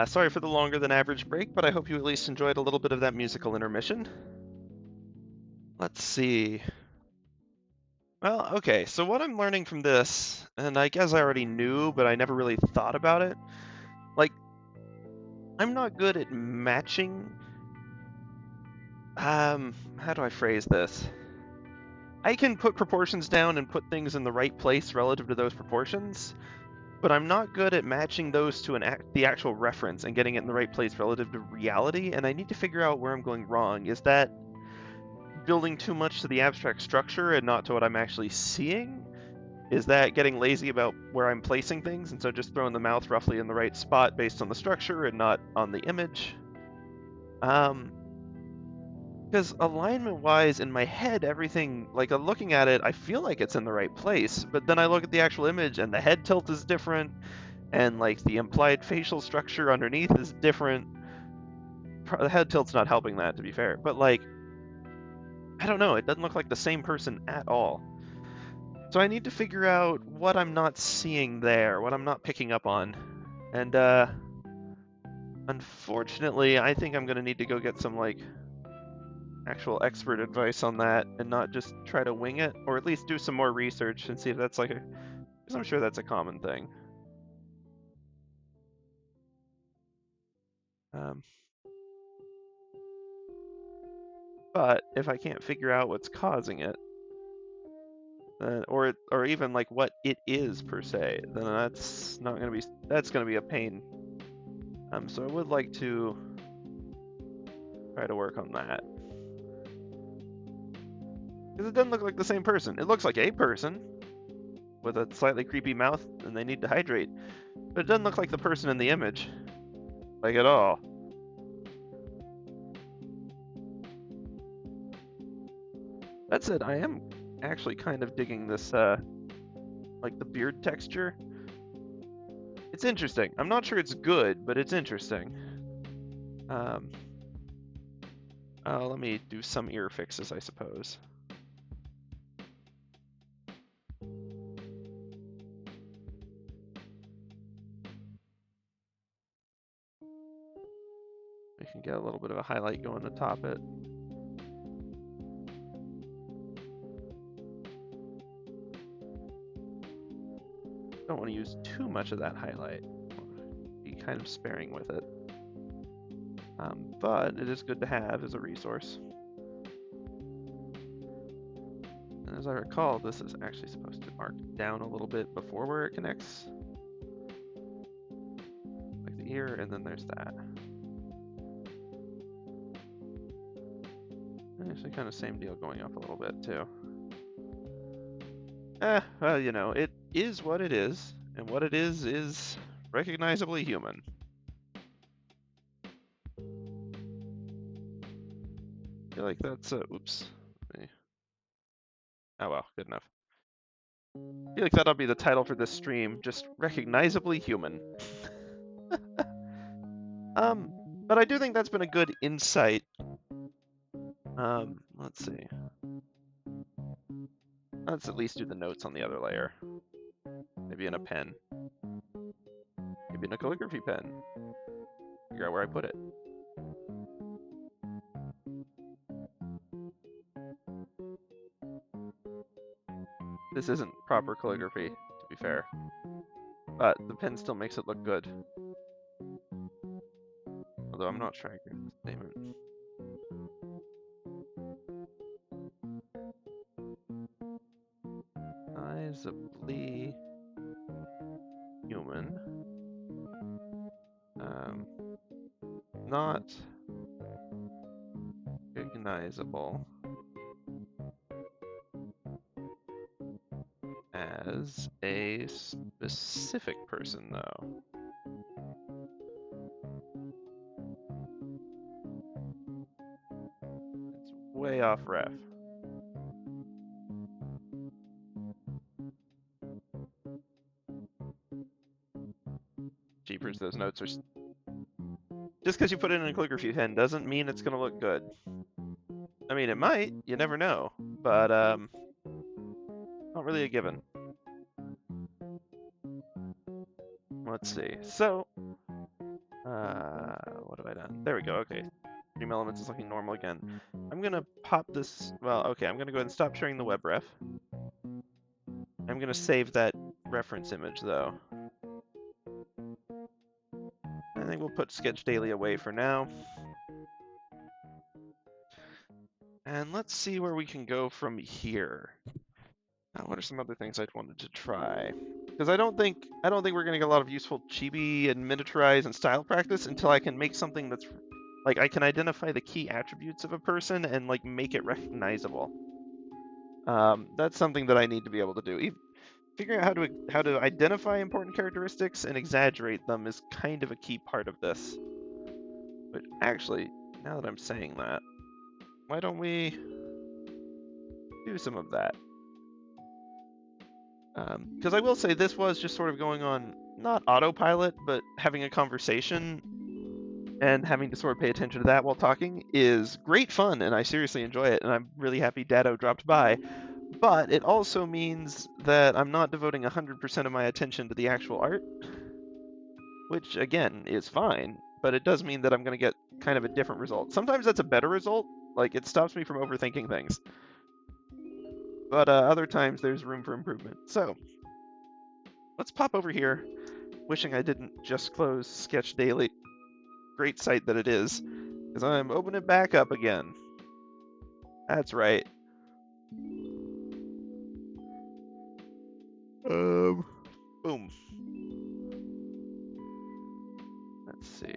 Sorry for the longer than average break, but I hope you at least enjoyed a little bit of that musical intermission. Let's see. Well, okay, so what I'm learning from this, and I guess I already knew, but I never really thought about it. Like, I'm not good at matching. How do I phrase this? I can put proportions down and put things in the right place relative to those proportions, but I'm not good at matching those to the actual reference and getting it in the right place relative to reality, and I need to figure out where I'm going wrong. Is that building too much to the abstract structure and not to what I'm actually seeing? Is that getting lazy about where I'm placing things, and so just throwing the mouth roughly in the right spot based on the structure and not on the image? Because alignment-wise, in my head, everything, like, looking at it, I feel like it's in the right place, but then I look at the actual image, and the head tilt is different, and like the implied facial structure underneath is different. The head tilt's not helping that, to be fair, but like, I don't know, it doesn't look like the same person at all. So I need to figure out what I'm not seeing there, what I'm not picking up on. And unfortunately, I think I'm gonna need to go get some like actual expert advice on that and not just try to wing it, or at least do some more research and see if that's like a, because I'm sure that's a common thing. But if I can't figure out what's causing it, or even like what it is per se, then that's not gonna be a pain. So I would like to try to work on that, because it doesn't look like the same person. It looks like a person with a slightly creepy mouth, and they need to hydrate, but it doesn't look like the person in the image, like at all. That said, I am actually kind of digging this, like the beard texture. It's interesting. I'm not sure it's good, but it's interesting. Let me do some ear fixes, I suppose. We can get a little bit of a highlight going to top it. Don't want to use too much of that highlight. Be kind of sparing with it. But it is good to have as a resource. And as I recall, this is actually supposed to mark down a little bit before where it connects. Like the ear, and then there's that. And actually kind of same deal going up a little bit too. Well, you know, it is what it is, and what it is recognizably human. I feel like that's oops. Oh well, good enough. I feel like that'll be the title for this stream, just recognizably human. But I do think that's been a good insight. Let's see. Let's at least do the notes on the other layer. Maybe in a pen. Maybe in a calligraphy pen. Figure out where I put it. This isn't proper calligraphy, to be fair. But the pen still makes it look good. Although I'm not trying to agree with the statement. Recognizably human. Not recognizable as a specific person, though. It's way off ref. Jeepers, those notes are... Just because you put it in a calligraphy pen doesn't mean it's going to look good. I mean, it might. You never know. But, not really a given. let's see. So, what have I done? There we go. Okay, Stream Elements is looking normal again. I'm gonna pop this. Well, okay, I'm gonna go ahead and stop sharing the web ref. I'm gonna save that reference image though. I think we'll put Sketch Daily away for now. And let's see where we can go from here. What are some other things I'd wanted to try? Because I don't think we're gonna get a lot of useful chibi and miniaturize and style practice until I can make something that's like I can identify the key attributes of a person and like make it recognizable. That's something that I need to be able to do. Figuring out how to identify important characteristics and exaggerate them is kind of a key part of this. But actually, now that I'm saying that, why don't we do some of that? Because I will say this was just sort of going on, not autopilot, but having a conversation and having to sort of pay attention to that while talking is great fun, and I seriously enjoy it, and I'm really happy Dado dropped by. But it also means that I'm not devoting 100% of my attention to the actual art, which, again, is fine, but it does mean that I'm going to get kind of a different result. Sometimes that's a better result, like it stops me from overthinking things. But other times there's room for improvement. So, let's pop over here, wishing I didn't just close Sketch Daily. Great site that it is, because I'm opening it back up again. That's right. Boom. Let's see.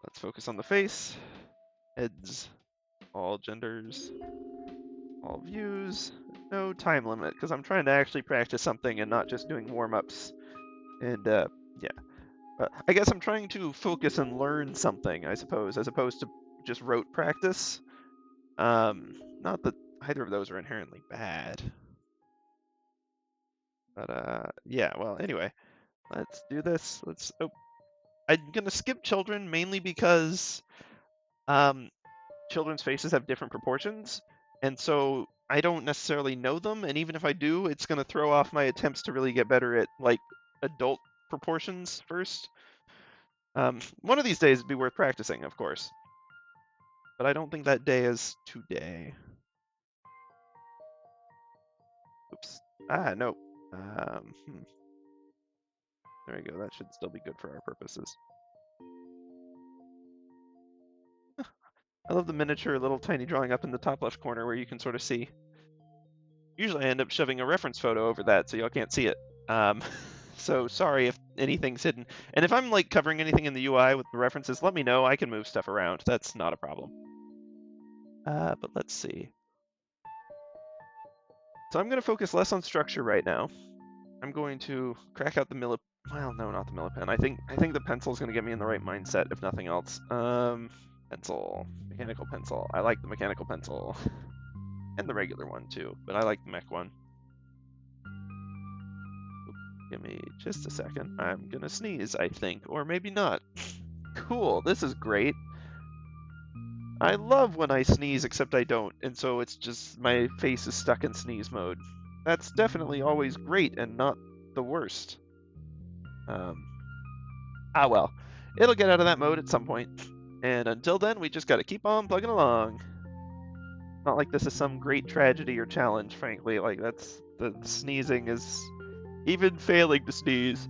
Let's focus on the face. Heads. All genders. All views. No time limit, because I'm trying to actually practice something and not just doing warm-ups. And, yeah. I guess I'm trying to focus and learn something, I suppose, as opposed to just rote practice. Not that either of those are inherently bad. But, yeah, well, anyway. Let's do this. I'm gonna skip children mainly because children's faces have different proportions, and so I don't necessarily know them, and even if I do, it's gonna throw off my attempts to really get better at like adult proportions first. One of these days it'd be worth practicing, of course, but I don't think that day is today. Oops. No. There we go. That should still be good for our purposes. I love the miniature little tiny drawing up in the top left corner where you can sort of see. Usually I end up shoving a reference photo over that so y'all can't see it. So sorry if anything's hidden. And if I'm like covering anything in the UI with the references, let me know. I can move stuff around. That's not a problem. But let's see. So I'm going to focus less on structure right now. I'm going to crack out the well, no, not the Millipen. I think the pencil is going to get me in the right mindset, if nothing else. Pencil. Mechanical pencil. I like the mechanical pencil. And the regular one, too. But I like the mech one. Give me just a second. I'm going to sneeze, I think. Or maybe not. Cool. This is great. I love when I sneeze, except I don't. And so it's just my face is stuck in sneeze mode. That's definitely always great and not the worst. Well, it'll get out of that mode at some point. And until then, we just gotta keep on plugging along. Not like this is some great tragedy or challenge, frankly. Like, that's, the sneezing is, even failing to sneeze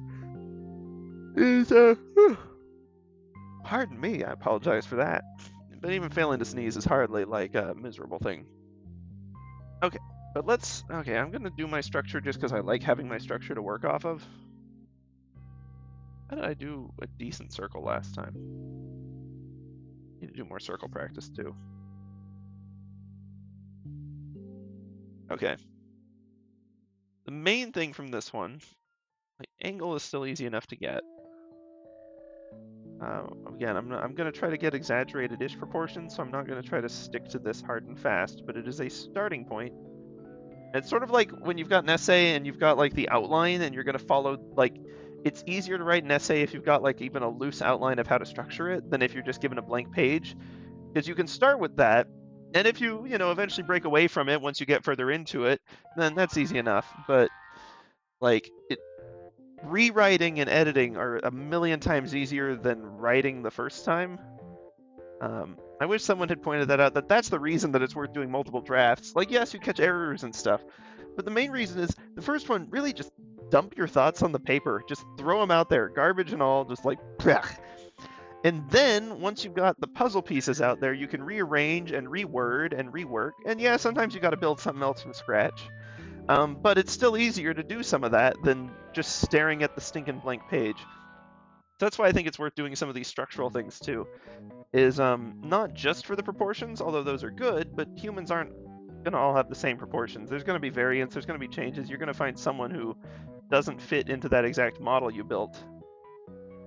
is, pardon me, I apologize for that. But even failing to sneeze is hardly like a miserable thing. Okay, but I'm gonna do my structure just because I like having my structure to work off of. How did I do a decent circle last time? Need to do more circle practice too. Okay. The main thing from this one, my angle is still easy enough to get. Again, I'm gonna try to get exaggerated-ish proportions, so I'm not gonna try to stick to this hard and fast, but it is a starting point. It's sort of like when you've got an essay and you've got like the outline and you're gonna follow, like, it's easier to write an essay if you've got like even a loose outline of how to structure it than if you're just given a blank page, because you can start with that, and if you eventually break away from it once you get further into it, then that's easy enough. But Like, rewriting and editing are a million times easier than writing the first time. I wish someone had pointed that out, that's the reason that it's worth doing multiple drafts. Like, yes, you catch errors and stuff, but the main reason is the first one, really just dump your thoughts on the paper. Just throw them out there, garbage and all, just like, blech. And then, once you've got the puzzle pieces out there, you can rearrange and reword and rework. And yeah, sometimes you got to build something else from scratch. But it's still easier to do some of that than just staring at the stinking blank page. So that's why I think it's worth doing some of these structural things too. Is not just for the proportions, although those are good, but humans aren't gonna all have the same proportions. There's gonna be variance, there's gonna be changes. You're gonna find someone who doesn't fit into that exact model you built.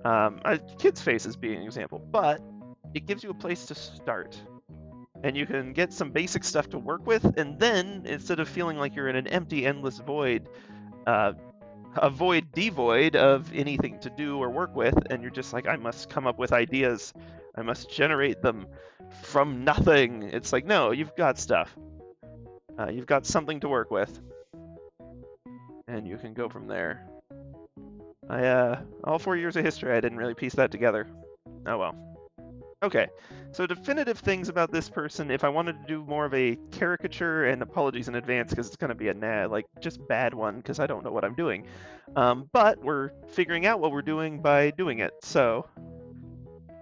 A kid's face is being an example, but it gives you a place to start. And you can get some basic stuff to work with, and then, instead of feeling like you're in an empty, endless void, a void devoid of anything to do or work with, and you're just like, I must come up with ideas. I must generate them from nothing. It's like, no, you've got stuff. You've got something to work with. And you can go from there. All 4 years of history, I didn't really piece that together. Oh well. Okay, so definitive things about this person. If I wanted to do more of a caricature, and apologies in advance because it's going to be a just bad one because I don't know what I'm doing. But we're figuring out what we're doing by doing it. So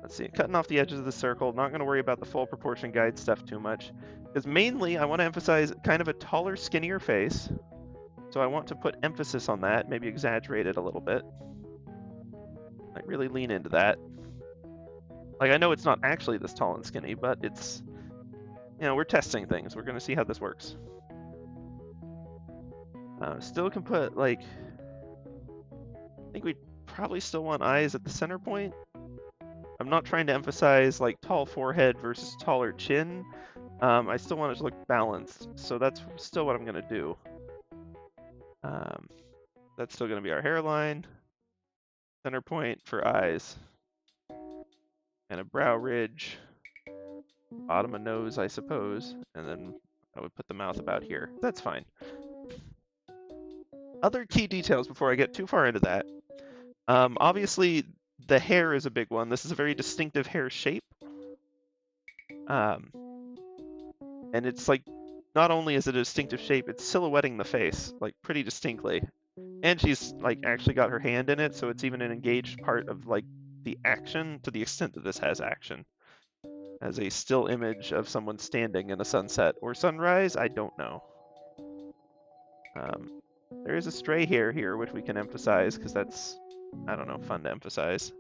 let's see, cutting off the edges of the circle. Not going to worry about the full proportion guide stuff too much because mainly I want to emphasize kind of a taller, skinnier face. So I want to put emphasis on that, maybe exaggerate it a little bit. Like really lean into that. Like, I know it's not actually this tall and skinny, but it's, we're testing things. We're going to see how this works. Still can put, like, I think we probably still want eyes at the center point. I'm not trying to emphasize, like, tall forehead versus taller chin. I still want it to look balanced, so that's still what I'm going to do. That's still going to be our hairline. Center point for eyes. And a brow ridge. Bottom of nose, I suppose. And then I would put the mouth about here. That's fine. Other key details before I get too far into that. Obviously, the hair is a big one. This is a very distinctive hair shape. And it's like, not only is it a distinctive shape, it's silhouetting the face, like, pretty distinctly. And she's, like, actually got her hand in it, so it's even an engaged part of, like, the action, to the extent that this has action. As a still image of someone standing in a sunset or sunrise, I don't know. There is a stray hair here, which we can emphasize, because that's, I don't know, fun to emphasize.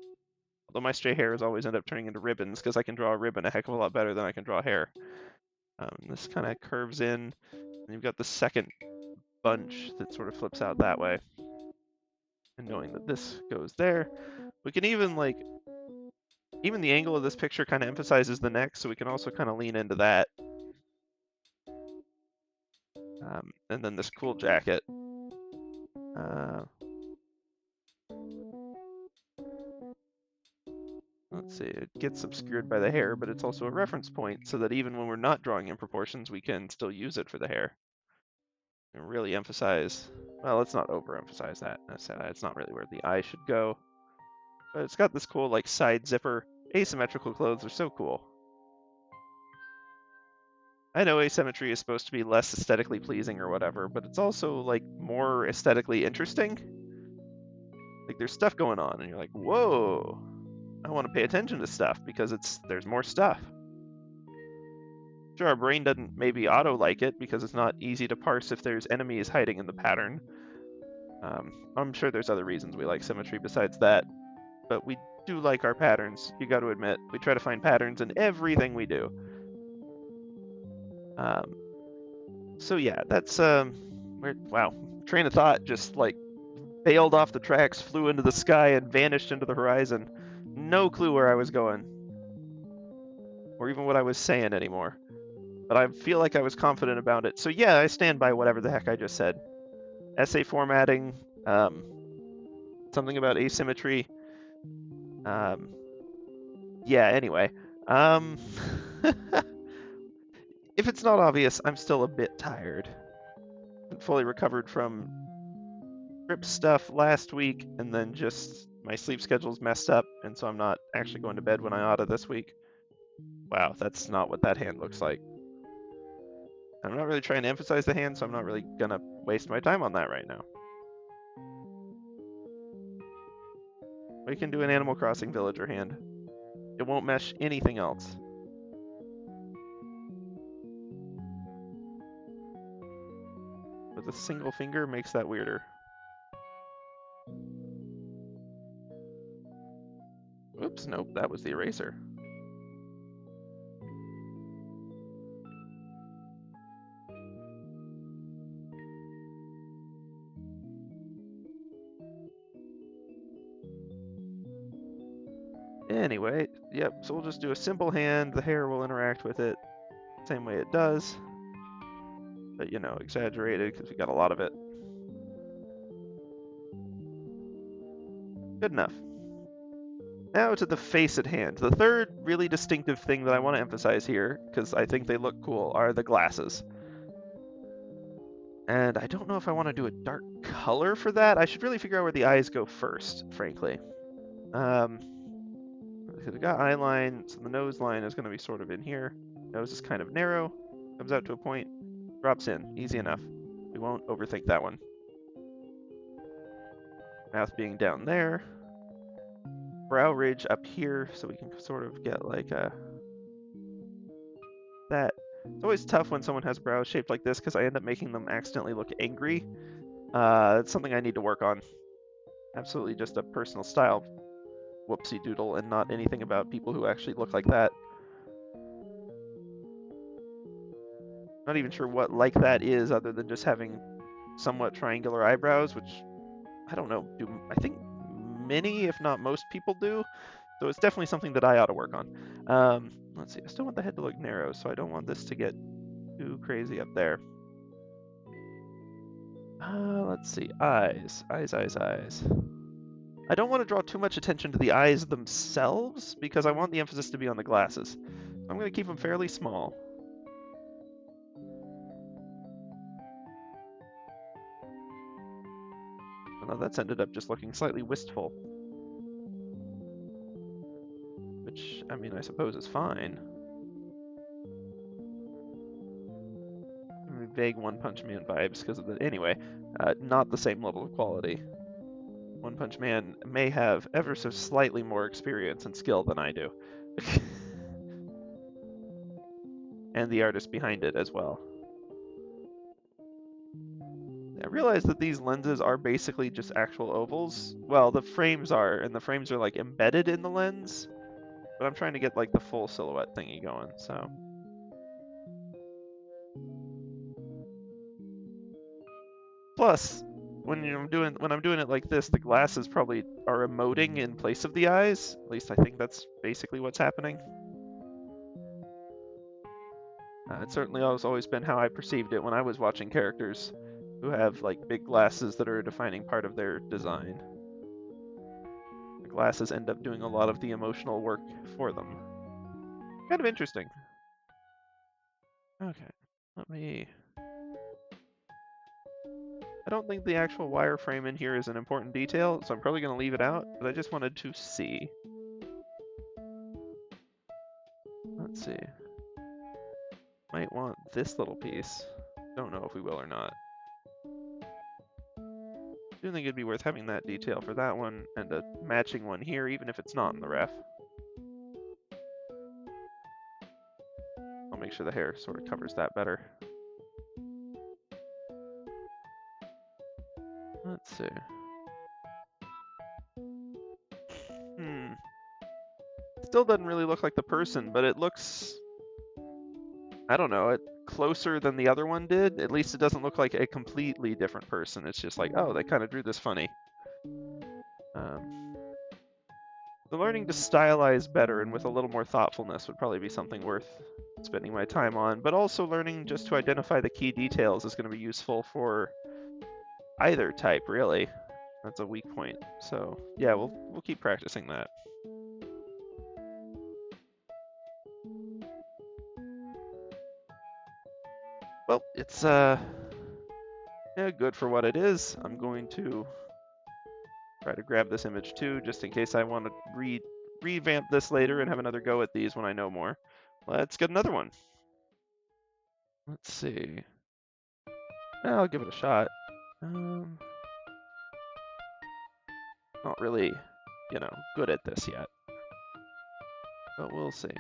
Although my stray hairs always end up turning into ribbons, because I can draw a ribbon a heck of a lot better than I can draw hair. This kind of curves in, and you've got the second bunch that sort of flips out that way. And knowing that this goes there, we can even, like, even the angle of this picture kind of emphasizes the neck, so we can also kind of lean into that. And then this cool jacket. Let's see, it gets obscured by the hair, but it's also a reference point, so that even when we're not drawing in proportions, we can still use it for the hair. And really emphasize, well, let's not overemphasize that. It's not really where the eye should go. But it's got this cool, like, side zipper. Asymmetrical clothes are so cool. I know asymmetry is supposed to be less aesthetically pleasing or whatever, but it's also, like, more aesthetically interesting. Like, there's stuff going on, and you're like, whoa, I want to pay attention to stuff because there's more stuff. Sure, our brain doesn't maybe auto-like it because it's not easy to parse if there's enemies hiding in the pattern. I'm sure there's other reasons we like symmetry besides that, but we do like our patterns, you got to admit. We try to find patterns in everything we do. So yeah, that's, wow, train of thought just, like, bailed off the tracks, flew into the sky, and vanished into the horizon. No clue where I was going, or even what I was saying anymore. But I feel like I was confident about it. So yeah, I stand by whatever the heck I just said. Essay formatting, something about asymmetry. Yeah, anyway. If it's not obvious, I'm still a bit tired. I haven't fully recovered from trip stuff last week, and then just my sleep schedule's messed up, and so I'm not actually going to bed when I oughta this week. Wow, that's not what that hand looks like. I'm not really trying to emphasize the hand, so I'm not really gonna waste my time on that right now. We can do an Animal Crossing villager hand. It won't mesh anything else. With a single finger makes that weirder. Oops, nope, that was the eraser. Anyway, yep, so we'll just do a simple hand. The hair will interact with it same way it does. But, you know, exaggerated because we got a lot of it. Good enough. Now to the face at hand. The third really distinctive thing that I want to emphasize here, because I think they look cool, are the glasses. And I don't know if I want to do a dark color for that. I should really figure out where the eyes go first, frankly. Because we got eye line, so the nose line is going to be sort of in here. Nose is kind of narrow, comes out to a point, drops in. Easy enough. We won't overthink that one. Mouth being down there. Brow ridge up here, so we can sort of get like a... that. It's always tough when someone has brows shaped like this, because I end up making them accidentally look angry. That's something I need to work on. Absolutely just a personal style whoopsie doodle, and not anything about people who actually look like that. Not even sure what like that is, other than just having somewhat triangular eyebrows, which I don't know, I think many, if not most people do. So it's definitely something that I ought to work on. Let's see, I still want the head to look narrow, so I don't want this to get too crazy up there. Let's see, eyes. I don't want to draw too much attention to the eyes themselves, because I want the emphasis to be on the glasses. So I'm going to keep them fairly small. Although that's ended up just looking slightly wistful. Which, I mean, I suppose is fine. I mean, vague One Punch Man vibes because of the... Anyway, not the same level of quality. One Punch Man may have ever so slightly more experience and skill than I do. And the artist behind it as well. I realize that these lenses are basically just actual ovals. Well, the frames are, and the frames are like embedded in the lens. But I'm trying to get like the full silhouette thingy going, so. Plus, when I'm doing it like this, the glasses probably are emoting in place of the eyes. At least I think that's basically what's happening. It certainly has always been how I perceived it when I was watching characters who have like big glasses that are a defining part of their design. The glasses end up doing a lot of the emotional work for them. Kind of interesting. Okay, let me... I don't think the actual wireframe in here is an important detail, so I'm probably going to leave it out, but I just wanted to see. Let's see. Might want this little piece. Don't know if we will or not. I do think it'd be worth having that detail for that one, and a matching one here, even if it's not in the ref. I'll make sure the hair sort of covers that better. Let's see. Still doesn't really look like the person, but it looks... I don't know, closer than the other one did. At least it doesn't look like a completely different person. It's just like, oh, they kind of drew this funny. So learning to stylize better and with a little more thoughtfulness would probably be something worth spending my time on, but also learning just to identify the key details is going to be useful for either type, really. That's a weak point. So yeah, we'll keep practicing that. Well, it's Yeah, good for what it is. I'm going to try to grab this image too, just in case I want to revamp this later and have another go at these when I know more. Let's get another one. Let's see. I'll give it a shot. Not really, good at this yet, but we'll see.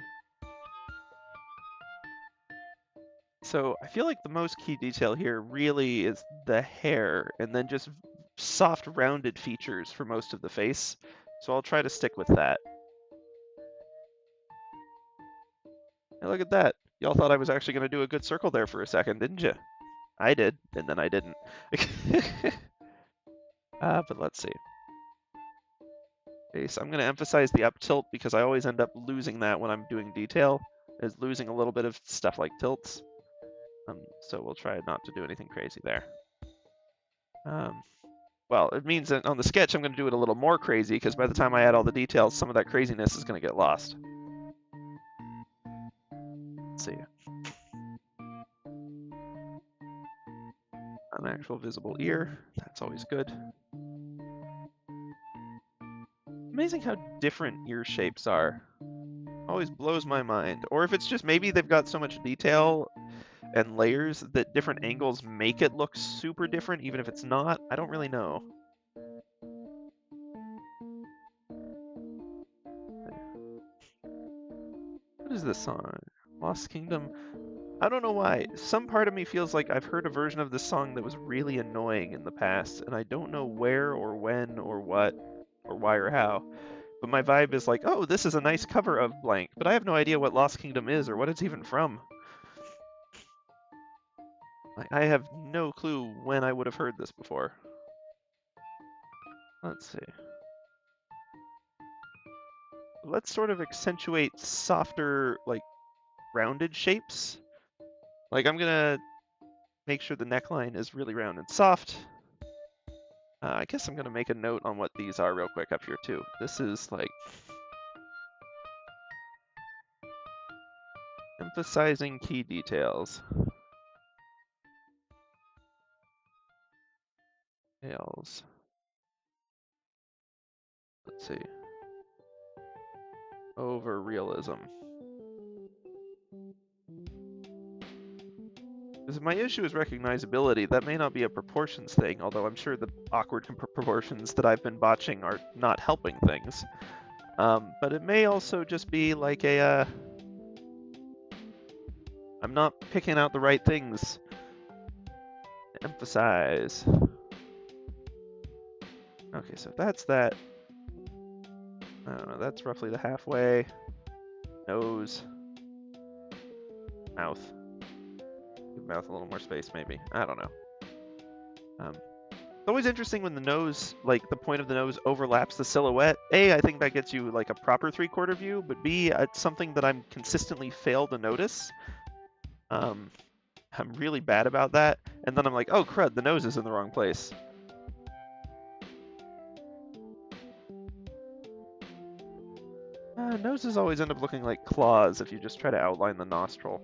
So I feel like the most key detail here really is the hair, and then just soft rounded features for most of the face. So I'll try to stick with that. Hey, look at that. Y'all thought I was actually going to do a good circle there for a second, didn't you? I did, and then I didn't. But let's see. Okay, so I'm going to emphasize the up tilt because I always end up losing that when I'm doing detail, is losing a little bit of stuff like tilts. So we'll try not to do anything crazy there. Well, it means that on the sketch I'm going to do it a little more crazy because by the time I add all the details, some of that craziness is going to get lost. Let's see. An actual visible ear. That's always good. Amazing how different ear shapes are. Always blows my mind. Or if it's just maybe they've got so much detail and layers that different angles make it look super different, even if it's not. I don't really know. What is this song? Lost Kingdom? I don't know why. Some part of me feels like I've heard a version of this song that was really annoying in the past, and I don't know where or when or what or why or how. But my vibe is like, oh, this is a nice cover of blank, but I have no idea what Lost Kingdom is or what it's even from. I have no clue when I would have heard this before. Let's see. Let's sort of accentuate softer, like, rounded shapes. Like, I'm gonna make sure the neckline is really round and soft. I guess I'm gonna make a note on what these are real quick up here too. This is like emphasizing key details. Details. Let's see. Over realism. Because my issue is recognizability. That may not be a proportions thing, although I'm sure the awkward proportions that I've been botching are not helping things. But it may also just be like a, I'm not picking out the right things to emphasize. Okay, so that's that. I don't know, that's roughly the halfway. Nose. Mouth. Give mouth a little more space, maybe. I don't know. It's always interesting when the nose, like the point of the nose overlaps the silhouette. A, I think that gets you like a proper 3/4 view, but B, it's something that I'm consistently fail to notice. I'm really bad about that. And then I'm like, oh crud, the nose is in the wrong place. Noses always end up looking like claws if you just try to outline the nostril.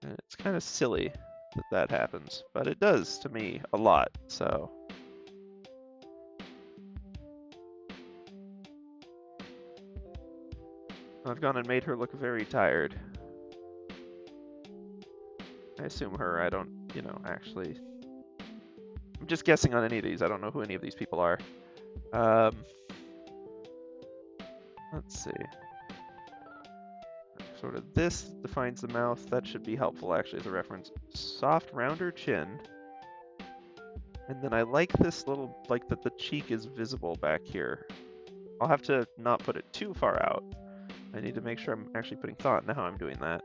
And it's kind of silly that that happens, but it does to me a lot, so. I've gone and made her look very tired. I assume her, I don't, actually. I'm just guessing on any of these. I don't know who any of these people are. Let's see. Sort of this defines the mouth. That should be helpful actually as a reference. Soft, rounder chin. And then I like this little, like that the cheek is visible back here. I'll have to not put it too far out. I need to make sure I'm actually putting thought into how I'm doing that.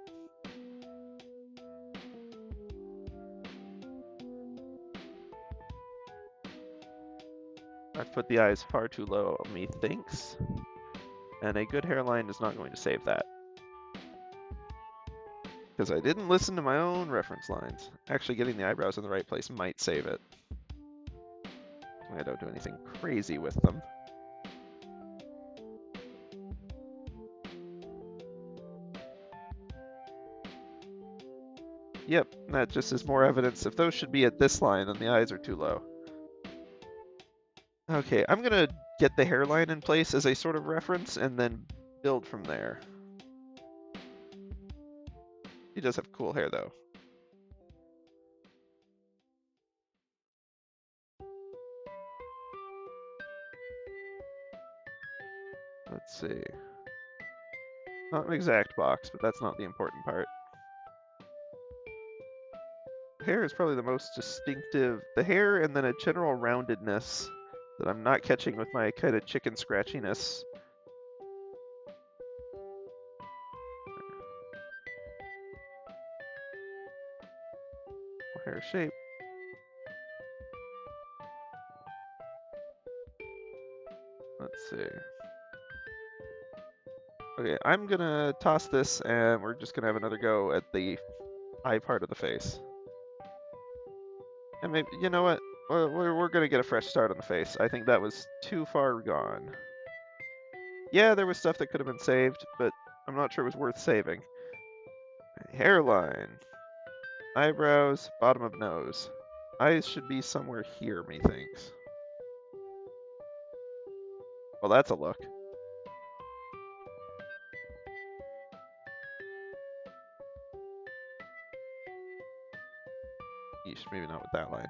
I've put the eyes far too low, methinks. And a good hairline is not going to save that. Because I didn't listen to my own reference lines. Actually, getting the eyebrows in the right place might save it. I don't do anything crazy with them. Yep, that just is more evidence. If those should be at this line, then the eyes are too low. Okay, I'm gonna get the hairline in place as a sort of reference and then build from there. He does have cool hair though. Let's see. Not an exact box, but that's not the important part. The hair is probably the most distinctive. The hair and then a general roundedness that I'm not catching with my kind of chicken scratchiness. Hair shape. Let's see. Okay, I'm gonna toss this and we're just gonna have another go at the eye part of the face. And maybe, you know what? We're gonna get a fresh start on the face. I think that was too far gone. Yeah, there was stuff that could have been saved, but I'm not sure it was worth saving. Hairline. Eyebrows, bottom of nose. Eyes should be somewhere here, methinks. Well, that's a look. Yeesh, maybe not with that line.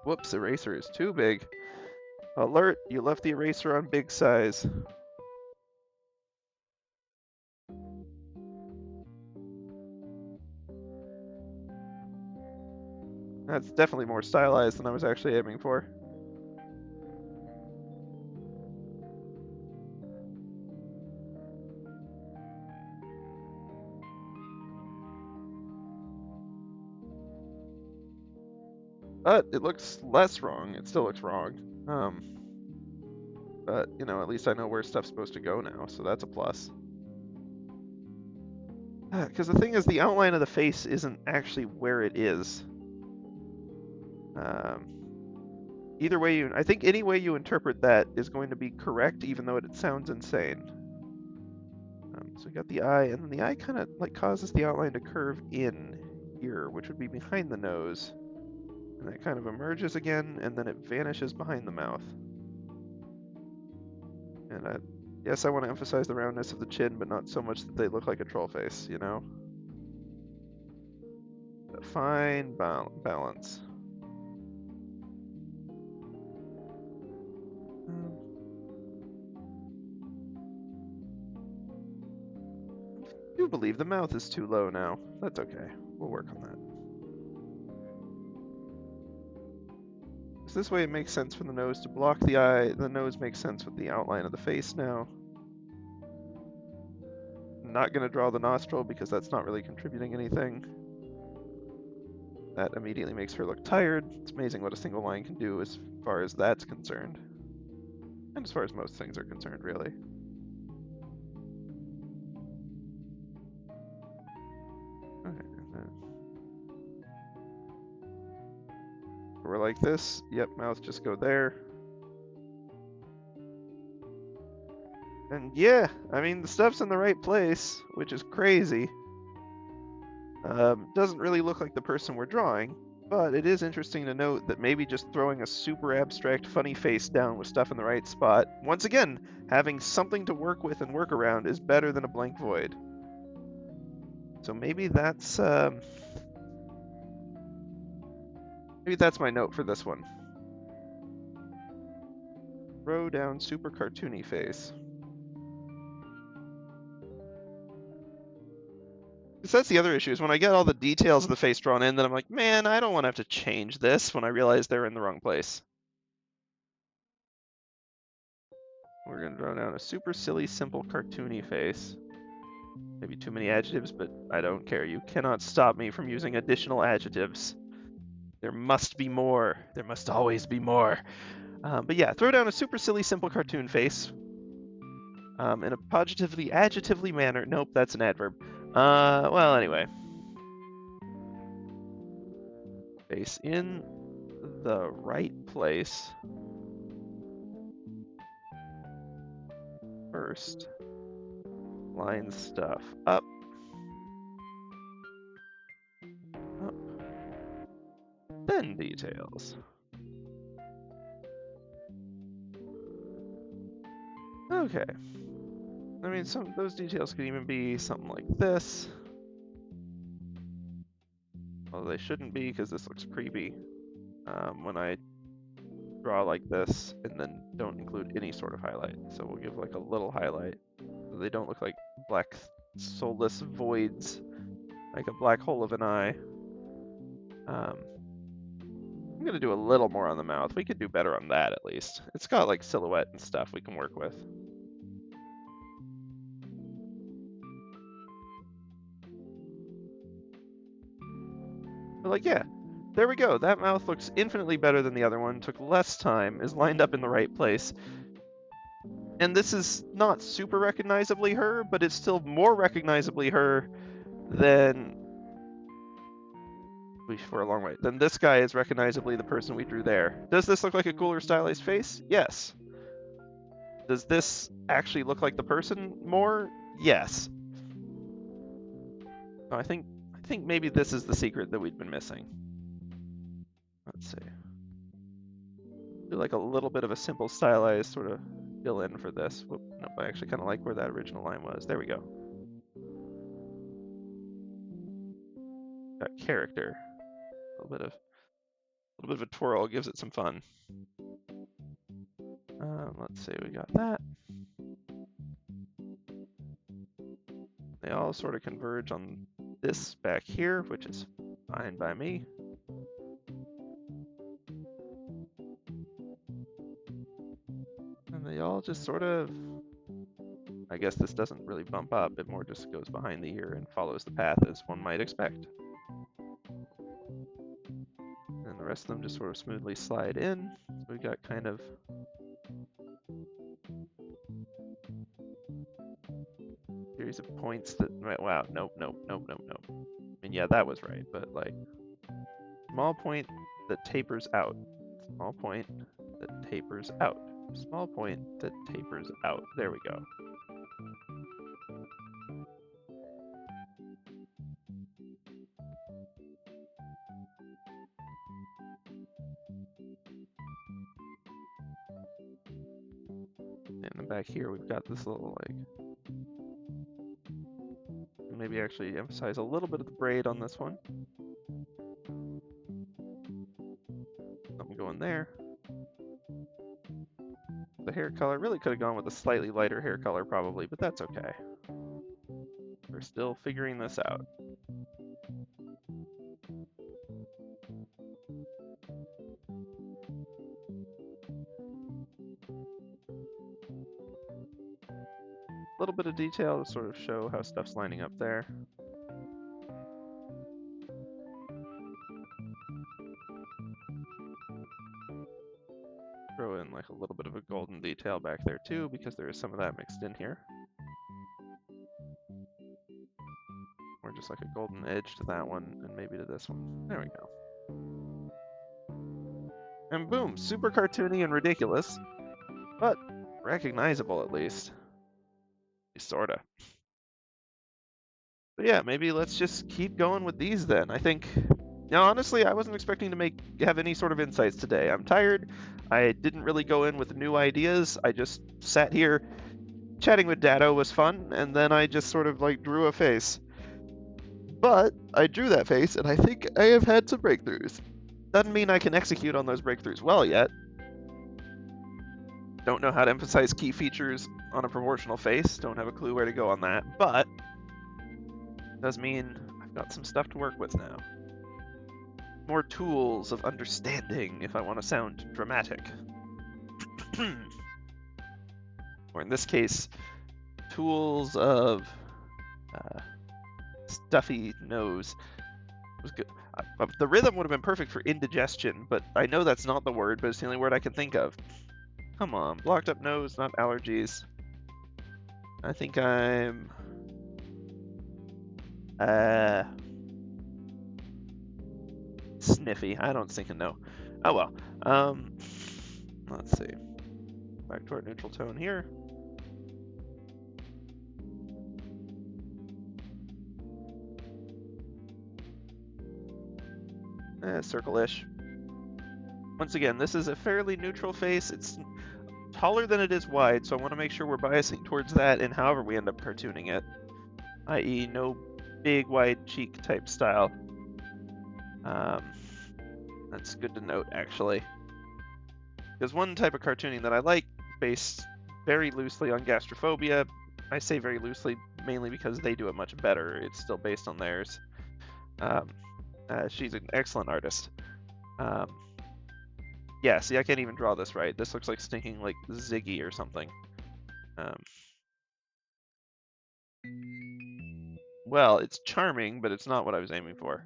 Whoops, eraser is too big. Alert, you left the eraser on big size. That's definitely more stylized than I was actually aiming for. But it looks less wrong. It still looks wrong. But, you know, at least I know where stuff's supposed to go now, so that's a plus. Because the thing is, the outline of the face isn't actually where it is. Either way, I think any way you interpret that is going to be correct, even though it sounds insane. So we got the eye, and then the eye kind of like causes the outline to curve in here, which would be behind the nose. And that kind of emerges again, and then it vanishes behind the mouth. And yes, I want to emphasize the roundness of the chin, but not so much that they look like a troll face, you know? A fine balance. I do believe the mouth is too low now. That's okay. We'll work on that. So this way it makes sense for the nose to block the eye. The nose makes sense with the outline of the face now. I'm not going to draw the nostril because that's not really contributing anything. That immediately makes her look tired. It's amazing what a single line can do as far as that's concerned. And as far as most things are concerned, really. We're like this. Yep, mouth just go there. And yeah, I mean, the stuff's in the right place, which is crazy. Doesn't really look like the person we're drawing, but it is interesting to note that maybe just throwing a super abstract funny face down with stuff in the right spot, once again, having something to work with and work around is better than a blank void. So maybe that's my note for this one. Throw down super cartoony face. Because that's the other issue, is when I get all the details of the face drawn in, then I'm like, man, I don't want to have to change this when I realize they're in the wrong place. We're going to draw down a super silly, simple, cartoony face. Maybe too many adjectives, but I don't care. You cannot stop me from using additional adjectives. There must be more. There must always be more. But yeah, throw down a super silly, simple cartoon face in a positively, adjectively manner. Nope, that's an adverb. Well, anyway. Face in the right place first. line stuff up. Up. Then details. Okay. I mean, some of those details could even be something like this. Well, they shouldn't be because this looks creepy when I draw like this and then don't include any sort of highlight. So we'll give like a little highlight so they don't look like black soulless voids, like a black hole of an eye. I'm gonna do a little more on the mouth. We could do better on that at least. It's got like silhouette and stuff we can work with. But like, yeah, there we go. That mouth looks infinitely better than the other one. Took less time, is lined up in the right place. And this is not super recognizably her, but it's still more recognizably her than for a long way. Then this guy is recognizably the person we drew there. Does this look like a cooler stylized face? Yes. Does this actually look like the person more? Yes. So I think maybe this is the secret that we'd been missing. Let's see. Do like a little bit of a simple stylized sort of fill in for this. Whoop, nope, I actually kind of like where that original line was. There we go. That character. A little bit of a twirl gives it some fun. Let's see, we got that. They all sort of converge on this back here, which is fine by me. And they all just sort of, I guess this doesn't really bump up, it more just goes behind the ear and follows the path as one might expect. And the rest of them just sort of smoothly slide in. So we got kind of series of points that, wow, nope. I mean, yeah, that was right, but like, small point that tapers out. Small point that tapers out. Small point that tapers out. There we go. And then back here, we've got this little, like, maybe actually emphasize a little bit of the braid on this one. Something going there. The hair color, really could have gone with a slightly lighter hair color probably, but that's okay. We're still figuring this out. A little bit of detail to sort of show how stuff's lining up there. Throw in like a little bit of a golden detail back there too, because there is some of that mixed in here. Or just like a golden edge to that one, and maybe to this one. There we go. And boom, super cartoony and ridiculous, but recognizable at least. Sorta. But yeah, maybe let's just keep going with these then. I think, now honestly, I wasn't expecting to have any sort of insights today. I'm tired. I didn't really go in with new ideas. I just sat here. Chatting with Dado was fun, and then I just sort of like drew a face. But I drew that face, and I think I have had some breakthroughs. Doesn't mean I can execute on those breakthroughs well yet. Don't know how to emphasize key features on a proportional face. Don't have a clue where to go on that, but does mean I've got some stuff to work with now. More tools of understanding if I want to sound dramatic. Or in this case, tools of stuffy nose. Was good. The rhythm would have been perfect for indigestion, but I know that's not the word, but it's the only word I can think of. Come on, blocked up nose, not allergies. I think I'm... sniffy. I don't think I know. Oh well. Let's see. Back to our neutral tone here. circle-ish. Once again, this is a fairly neutral face. It's taller than it is wide, so I want to make sure we're biasing towards that in however we end up cartooning it, i.e. no big wide cheek type style. That's good to note, actually. Because one type of cartooning that I like, based very loosely on gastrophobia, I say very loosely mainly because they do it much better. It's still based on theirs. She's an excellent artist. Yeah, see, I can't even draw this right. This looks like stinking like Ziggy or something. Well, it's charming, but it's not what I was aiming for.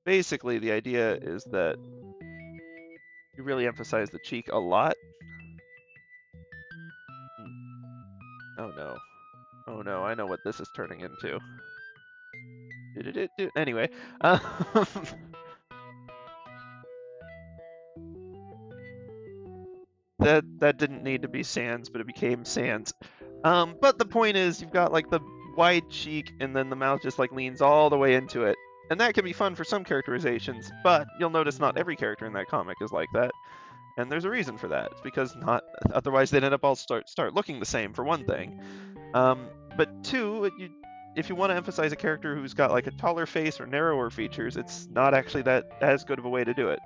Basically, the idea is that you really emphasize the cheek a lot. Oh no. Oh no, I know what this is turning into. Anyway. That didn't need to be Sans, but it became Sans. But the point is, you've got like the wide cheek, and then the mouth just like leans all the way into it. And that can be fun for some characterizations, but you'll notice not every character in that comic is like that. And there's a reason for that. It's because otherwise they'd end up all start looking the same, for one thing. But two, if you want to emphasize a character who's got like a taller face or narrower features, it's not actually that as good of a way to do it.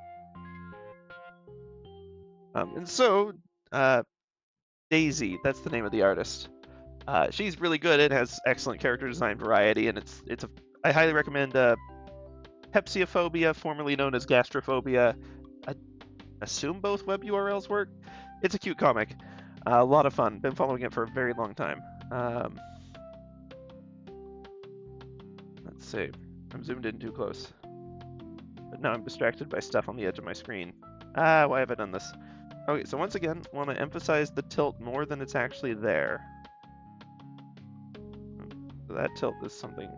And so, Daisy, that's the name of the artist. She's really good. It has excellent character design variety, and I highly recommend Pepsiophobia, formerly known as Gastrophobia. I assume both web URLs work. It's a cute comic. A lot of fun. Been following it for a very long time. Let's see. I'm zoomed in too close. But now I'm distracted by stuff on the edge of my screen. Why have I done this? Okay, so once again, want to emphasize the tilt more than it's actually there. So that tilt is something...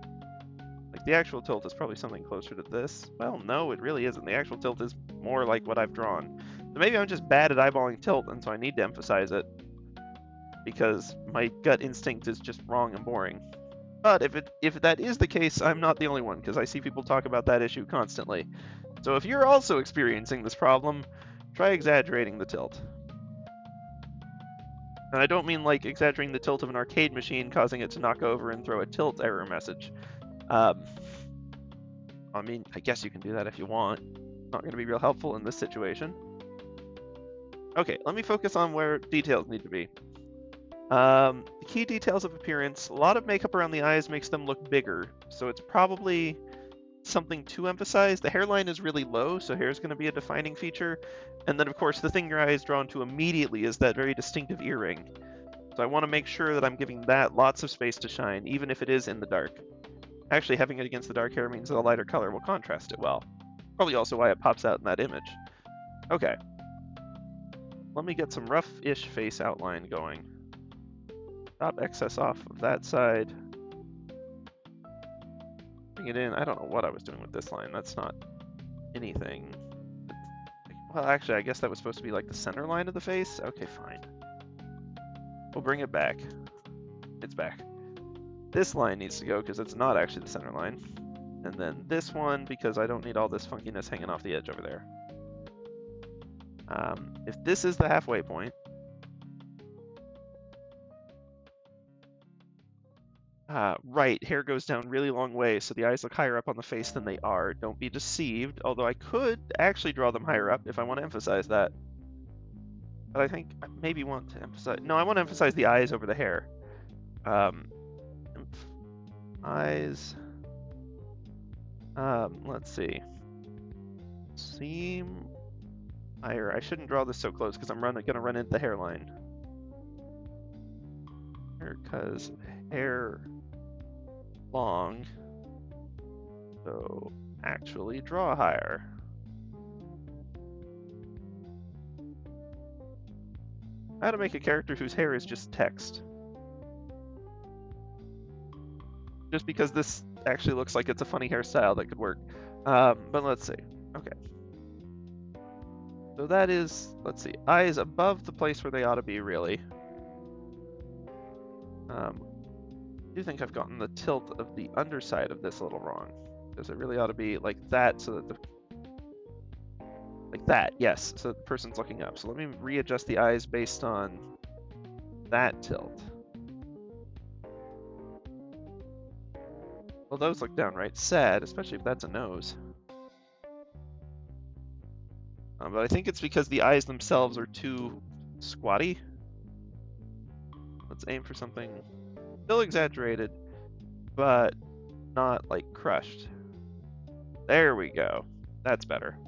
Like, the actual tilt is probably something closer to this. Well, no, it really isn't. The actual tilt is more like what I've drawn. So maybe I'm just bad at eyeballing tilt, and so I need to emphasize it. Because my gut instinct is just wrong and boring. But if that is the case, I'm not the only one, because I see people talk about that issue constantly. So if you're also experiencing this problem, try exaggerating the tilt. And I don't mean like exaggerating the tilt of an arcade machine, causing it to knock over and throw a tilt error message. I mean, I guess you can do that if you want. Not going to be real helpful in this situation. Okay, let me focus on where details need to be. The key details of appearance, a lot of makeup around the eyes makes them look bigger, so it's probably something to emphasize. The hairline is really low, so hair is going to be a defining feature. And then, of course, the thing your eye is drawn to immediately is that very distinctive earring. So I want to make sure that I'm giving that lots of space to shine, even if it is in the dark. Actually, having it against the dark hair means that a lighter color will contrast it well. Probably also why it pops out in that image. Okay. Let me get some rough-ish face outline going. Stop excess off of that side. Bring it in. I don't know what I was doing with this line. That's not anything. Well, actually, I guess that was supposed to be like the center line of the face. Okay, fine. We'll bring it back. It's back. This line needs to go because it's not actually the center line. And then this one because I don't need all this funkiness hanging off the edge over there. If this is the halfway point, right, hair goes down really long way, so the eyes look higher up on the face than they are. Don't be deceived, although I could actually draw them higher up if I want to emphasize that. But I think I maybe want to emphasize... No, I want to emphasize the eyes over the hair. Eyes... let's see. Seem higher. I shouldn't draw this so close because I'm gonna run into the hairline. Because hair long, so actually draw higher. How to make a character whose hair is just text. Just because this actually looks like it's a funny hairstyle that could work. But let's see. Okay. So that is, let's see, eyes above the place where they ought to be, really. I do think I've gotten the tilt of the underside of this a little wrong. Because it really ought to be like that so that the Like that, yes. So the person's looking up. So let me readjust the eyes based on that tilt. Well, those look downright sad, especially if that's a nose. But I think it's because the eyes themselves are too squatty. Let's aim for something still exaggerated, but not like crushed. There we go. That's better.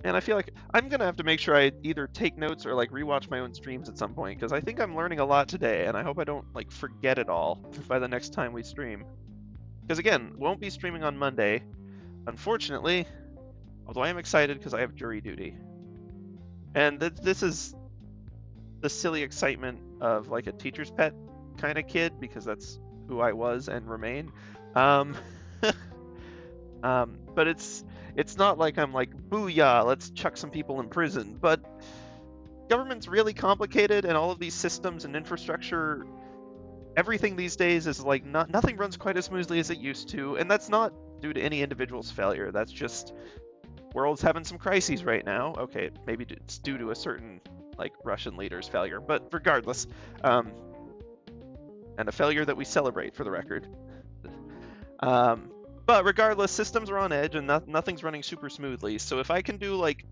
And I feel like I'm gonna have to make sure I either take notes or like rewatch my own streams at some point, because I think I'm learning a lot today, and I hope I don't like forget it all by the next time we stream. Because again, won't be streaming on Monday, unfortunately. Although I am excited because I have jury duty, and this is the silly excitement of like a teacher's pet kind of kid, because that's who I was and remain. Um, but it's not like I'm like, booyah, let's chuck some people in prison. But government's really complicated, and all of these systems and infrastructure, everything these days is like nothing runs quite as smoothly as it used to, and that's not due to any individual's failure. That's just world's having some crises right now. Okay, maybe it's due to a certain like Russian leader's failure, but regardless, and a failure that we celebrate for the record. But regardless, systems are on edge and nothing's running super smoothly. So if I can do like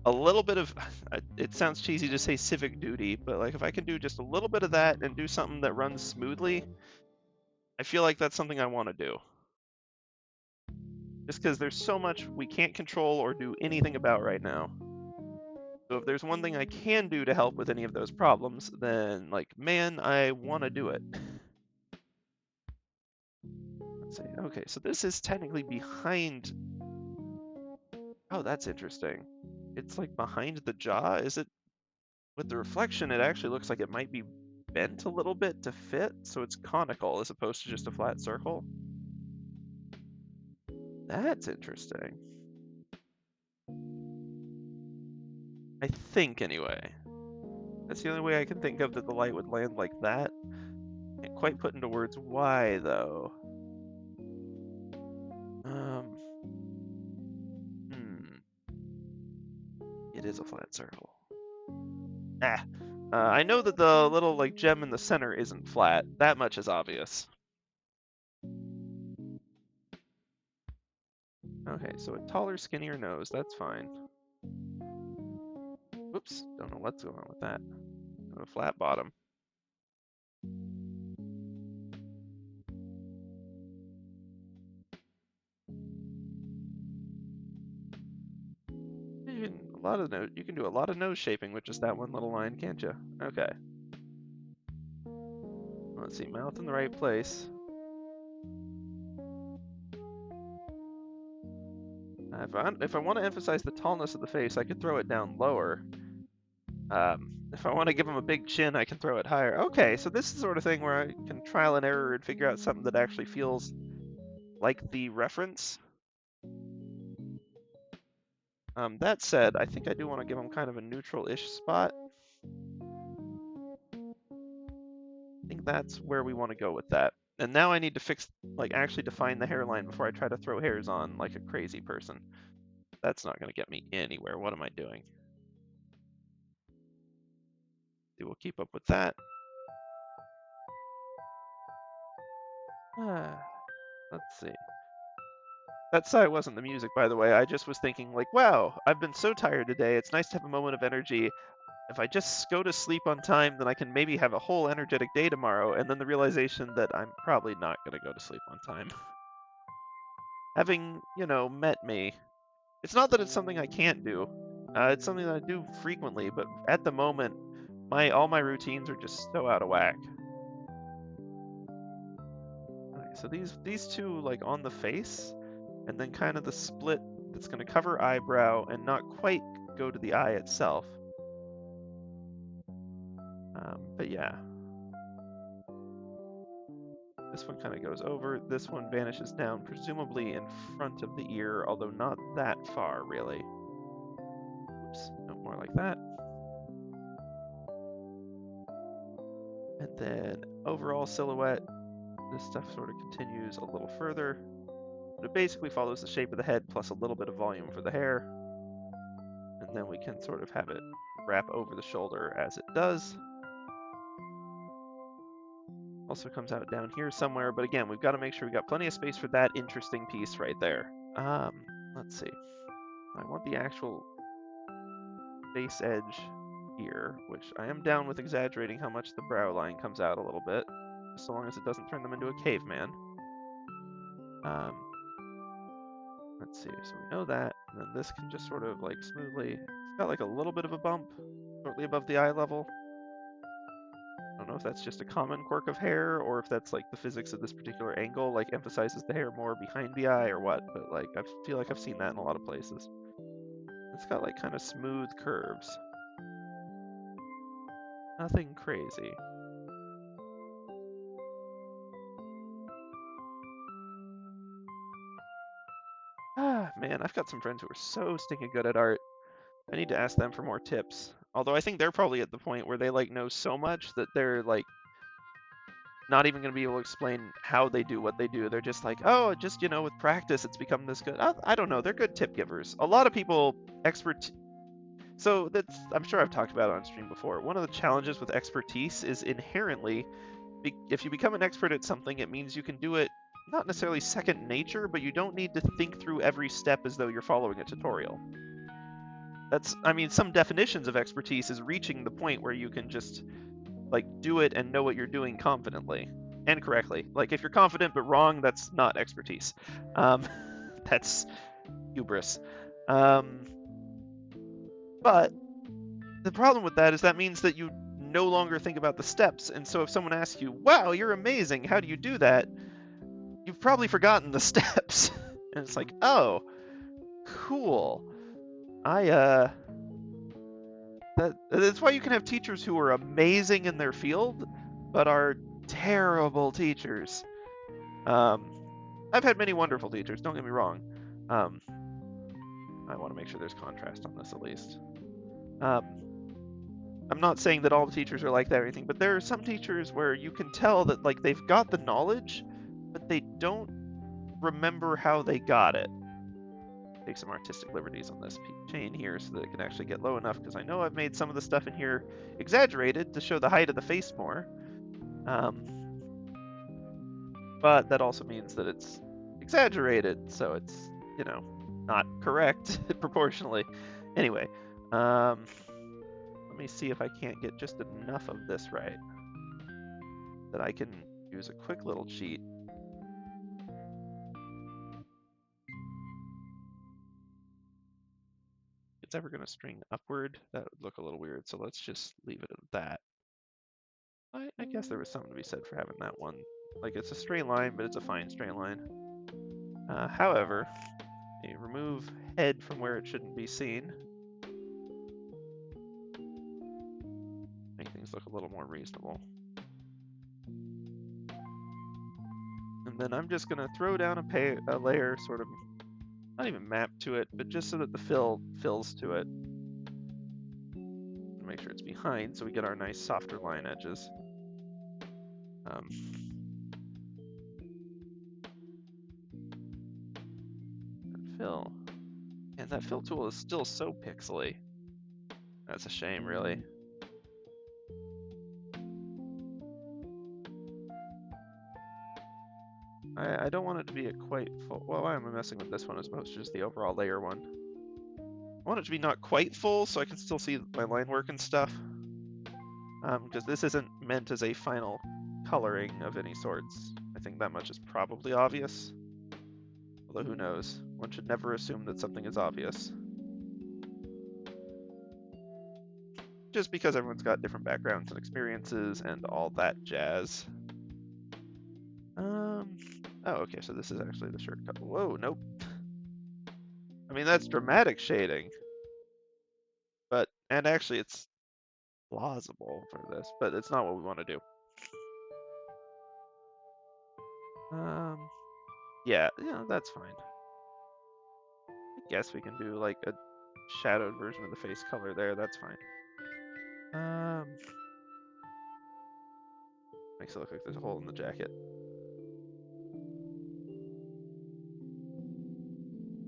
a little bit of, it sounds cheesy to say civic duty, but like if I can do just a little bit of that and do something that runs smoothly, I feel like that's something I want to do. Just because there's so much we can't control or do anything about right now. So if there's one thing I can do to help with any of those problems, then like, man, I want to do it. Let's see. Okay, so this is technically behind. Oh, that's interesting. It's like behind the jaw. Is it? With the reflection, it actually looks like it might be bent a little bit to fit, so it's conical as opposed to just a flat circle. That's interesting. I think, anyway. That's the only way I can think of that the light would land like that. Can't quite put into words why, though. It is a flat circle. I know that the little like gem in the center isn't flat. That much is obvious. Okay, so a taller, skinnier nose. That's fine. Whoops, don't know what's going on with that. A flat bottom. You can do a lot of nose shaping with just that one little line, can't you? Okay. Let's see, mouth in the right place. If I want to emphasize the tallness of the face, I could throw it down lower. If I want to give him a big chin, I can throw it higher. Okay, so this is the sort of thing where I can trial and error and figure out something that actually feels like the reference. That said, I think I do want to give him kind of a neutral-ish spot. I think that's where we want to go with that. And now I need to fix, like, actually define the hairline before I try to throw hairs on like a crazy person. That's not going to get me anywhere. What am I doing? We'll keep up with that. Let's see. That sigh wasn't the music, by the way. I just was thinking, like, wow, I've been so tired today. It's nice to have a moment of energy. If I just go to sleep on time, then I can maybe have a whole energetic day tomorrow. And then the realization that I'm probably not going to go to sleep on time. Having, met me, it's not that it's something I can't do. It's something that I do frequently, but at the moment, all my routines are just so out of whack. Okay, so these two like on the face, and then kind of the split that's going to cover eyebrow and not quite go to the eye itself. But yeah. This one kind of goes over. This one vanishes down, presumably in front of the ear, although not that far, really. Oops, no more like that. And then overall silhouette, this stuff sort of continues a little further. But it basically follows the shape of the head plus a little bit of volume for the hair. And then we can sort of have it wrap over the shoulder as it does. Also comes out down here somewhere, but again, we've got to make sure we've got plenty of space for that interesting piece right there. Let's see. I want the actual face edge here, which I am down with exaggerating how much the brow line comes out a little bit, so long as it doesn't turn them into a caveman. Let's see, so we know that, and then this can just sort of like smoothly, it's got like a little bit of a bump shortly above the eye level. I don't know if that's just a common quirk of hair, or if that's like the physics of this particular angle, like emphasizes the hair more behind the eye or what, but like I feel like I've seen that in a lot of places. It's got like kind of smooth curves. Nothing crazy. Ah, man, I've got some friends who are so stinking good at art. I need to ask them for more tips. Although I think they're probably at the point where they like know so much that they're like not even going to be able to explain how they do what they do. They're just like, oh, just, you know, with practice, it's become this good. I don't know. They're good tip givers. A lot of people, so that's, I'm sure I've talked about it on stream before. One of the challenges with expertise is inherently, if you become an expert at something, it means you can do it not necessarily second nature, but you don't need to think through every step as though you're following a tutorial. I mean, some definitions of expertise is reaching the point where you can just like do it and know what you're doing confidently and correctly. Like if you're confident but wrong, that's not expertise. That's hubris. But the problem with that is that means that you no longer think about the steps. And so if someone asks you, wow, you're amazing, how do you do that? You've probably forgotten the steps. And it's like, oh, cool. That's why you can have teachers who are amazing in their field, but are terrible teachers. I've had many wonderful teachers, don't get me wrong. I want to make sure there's contrast on this at least. I'm not saying that all the teachers are like that or anything, but there are some teachers where you can tell that like they've got the knowledge, but they don't remember how they got it. Take some artistic liberties on this chain here so that it can actually get low enough, because I know I've made some of the stuff in here exaggerated to show the height of the face more. But that also means that it's exaggerated, so it's, you know, not correct proportionally. Anyway, let me see if I can't get just enough of this right that I can use a quick little cheat. It's ever going to string upward, that would look a little weird, so let's just leave it at that. I guess there was something to be said for having that one. Like, it's a straight line, but it's a fine straight line. However, you remove head from where it shouldn't be seen. Make things look a little more reasonable. And then I'm just going to throw down a layer, sort of, not even mapped to it, but just so that the fill fills to it. Make sure it's behind so we get our nice softer line edges. And fill. And that fill tool is still so pixely. That's a shame, really. I don't want it to be a quite full. Well, why am I messing with this one as opposed to just the overall layer one? I want it to be not quite full so I can still see my line work and stuff. Because this isn't meant as a final coloring of any sorts. I think that much is probably obvious. Although who knows? One should never assume that something is obvious. Just because everyone's got different backgrounds and experiences and all that jazz. Oh, okay, so this is actually the shirt cut. Whoa, nope. I mean, that's dramatic shading. And actually it's plausible for this, but it's not what we want to do. Yeah, that's fine. I guess we can do like a shadowed version of the face color there, that's fine. Makes it look like there's a hole in the jacket.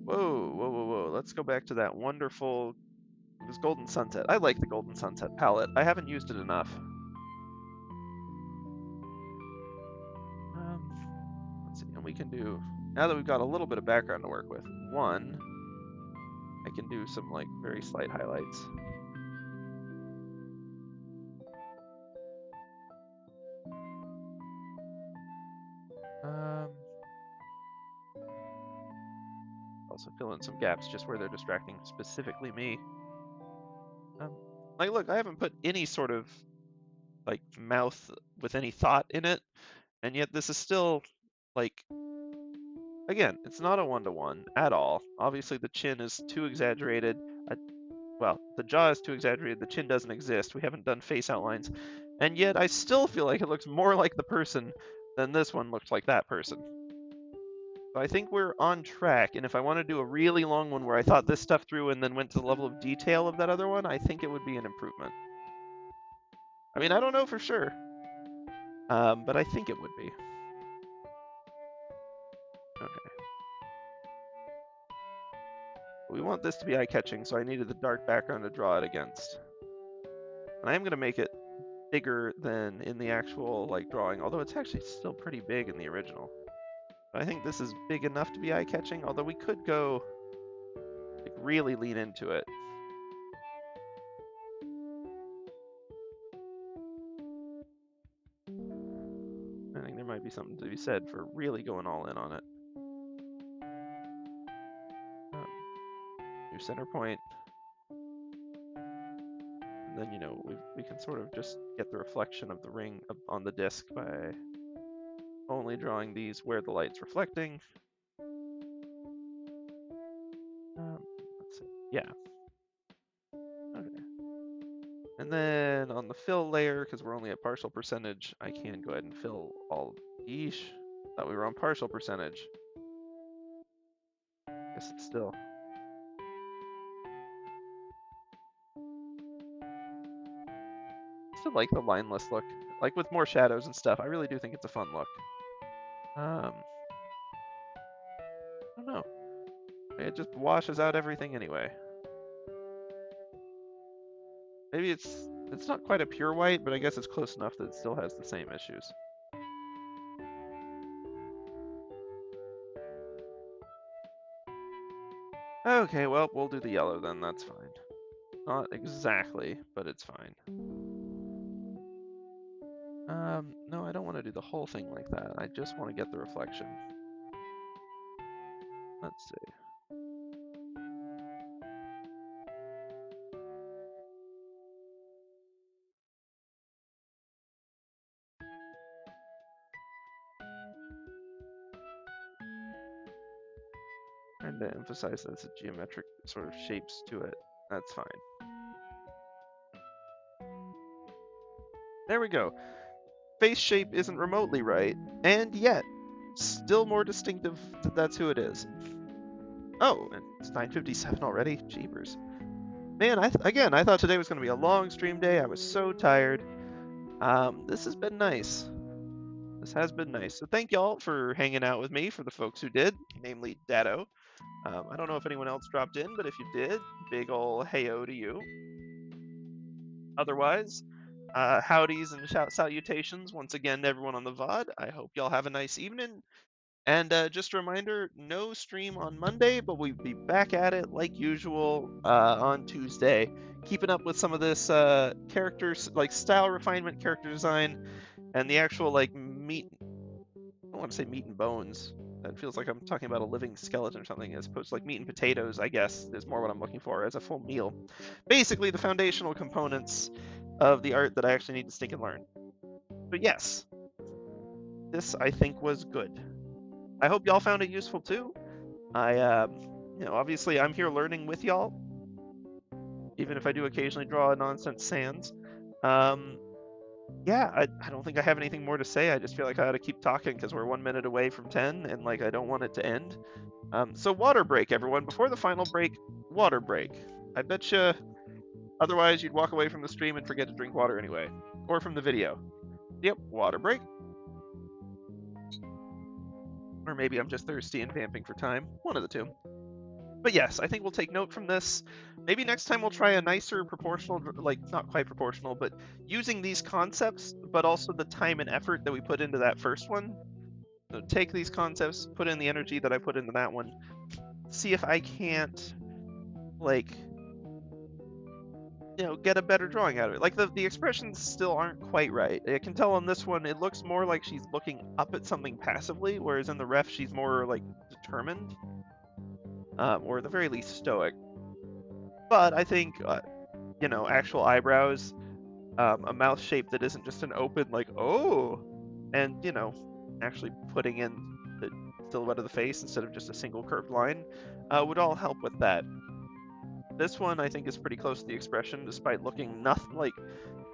Whoa, whoa, whoa, whoa. Let's go back to that wonderful... It was Golden Sunset. I like the Golden Sunset palette. I haven't used it enough. Let's see, and we can do... Now that we've got a little bit of background to work with, one, I can do some, like, very slight highlights. Also fill in some gaps just where they're distracting specifically me. Like, look, I haven't put any sort of, like, mouth with any thought in it, and yet this is still, like, again, it's not a one-to-one at all. Obviously, the chin is too exaggerated. Well, the jaw is too exaggerated. The chin doesn't exist. We haven't done face outlines, and yet I still feel like it looks more like the person than this one looked like that person. So I think we're on track, and if I want to do a really long one where I thought this stuff through and then went to the level of detail of that other one, I think it would be an improvement. I mean, I don't know for sure, but I think it would be. Okay. We want this to be eye-catching, so I needed the dark background to draw it against. And I am going to make it bigger than in the actual, like, drawing, although it's actually still pretty big in the original. But I think this is big enough to be eye-catching, although we could go, like, really lean into it. I think there might be something to be said for really going all in on it. New center point. And then, you know, we can sort of just get the reflection of the ring on the disc by only drawing these where the light's reflecting. Let's see. Yeah. Okay. And then on the fill layer, because we're only at partial percentage, I can go ahead and fill all. Yeesh. Thought we were on partial percentage. Guess it's still. Still like the lineless look. Like with more shadows and stuff. I really do think it's a fun look. I don't know. It just washes out everything anyway. Maybe it's not quite a pure white, but I guess it's close enough that it still has the same issues. Okay, well, we'll do the yellow then, that's fine. Not exactly, but it's fine. No, I don't want to do the whole thing like that. I just want to get the reflection. Let's see. Trying to emphasize that it's a geometric sort of shapes to it. That's fine. There we go. Face shape isn't remotely right, and yet still more distinctive that that's who it is. Oh, and it's 9:57 already? Jeepers. Man, again, I thought today was going to be a long stream day. I was so tired. This has been nice. This has been nice. So thank y'all for hanging out with me, for the folks who did, namely Datto. I don't know if anyone else dropped in, but if you did, big ol' hey-o to you. Otherwise, howdies and salutations once again to everyone on the VOD. I hope y'all have a nice evening. And just a reminder, no stream on Monday, but we'll be back at it like usual on Tuesday, keeping up with some of this characters, like style refinement, character design, and the actual like meat. I don't want to say meat and bones. That feels like I'm talking about a living skeleton or something, as opposed to like meat and potatoes, I guess, is more what I'm looking for as a full meal. Basically, the foundational components of the art that I actually need to stick and learn. But yes, this I think was good. I hope y'all found it useful too. You know, obviously I'm here learning with y'all, even if I do occasionally draw nonsense sans. Yeah, I don't think I have anything more to say. I just feel like I ought to keep talking because we're 1 minute away from 10, and like I don't want it to end. So water break, everyone. Before the final break, water break. I bet you, otherwise you'd walk away from the stream and forget to drink water anyway, or from the video. Yep, water break. Or maybe I'm just thirsty and vamping for time. One of the two. But yes, I think we'll take note from this. Maybe next time we'll try a nicer proportional, like not quite proportional, but using these concepts, but also the time and effort that we put into that first one. So take these concepts, put in the energy that I put into that one, see if I can't, like, get a better drawing out of it. Like the expressions still aren't quite right. I can tell on this one it looks more like she's looking up at something passively, whereas in the ref she's more like determined, or at the very least stoic. But I think actual eyebrows, a mouth shape that isn't just an open like oh, and actually putting in the silhouette of the face instead of just a single curved line, would all help with that. This one I think is pretty close to the expression, despite looking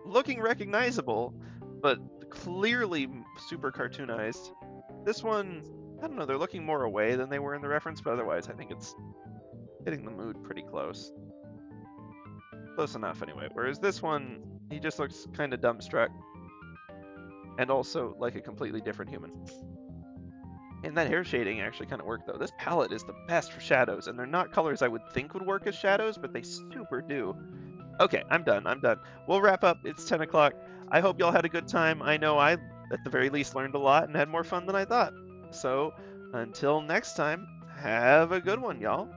looking recognizable, but clearly super cartoonized. This one, I don't know, they're looking more away than they were in the reference, but otherwise I think it's hitting the mood pretty close. Close enough anyway. Whereas this one, he just looks kind of dumbstruck, and also like a completely different human. And that hair shading actually kind of worked though. This palette is the best for shadows, and they're not colors I would think would work as shadows, but they super do. Okay, I'm done. We'll wrap up. It's 10 o'clock. I hope y'all had a good time. I know I, at the very least, learned a lot and had more fun than I thought. So, until next time, have a good one, y'all.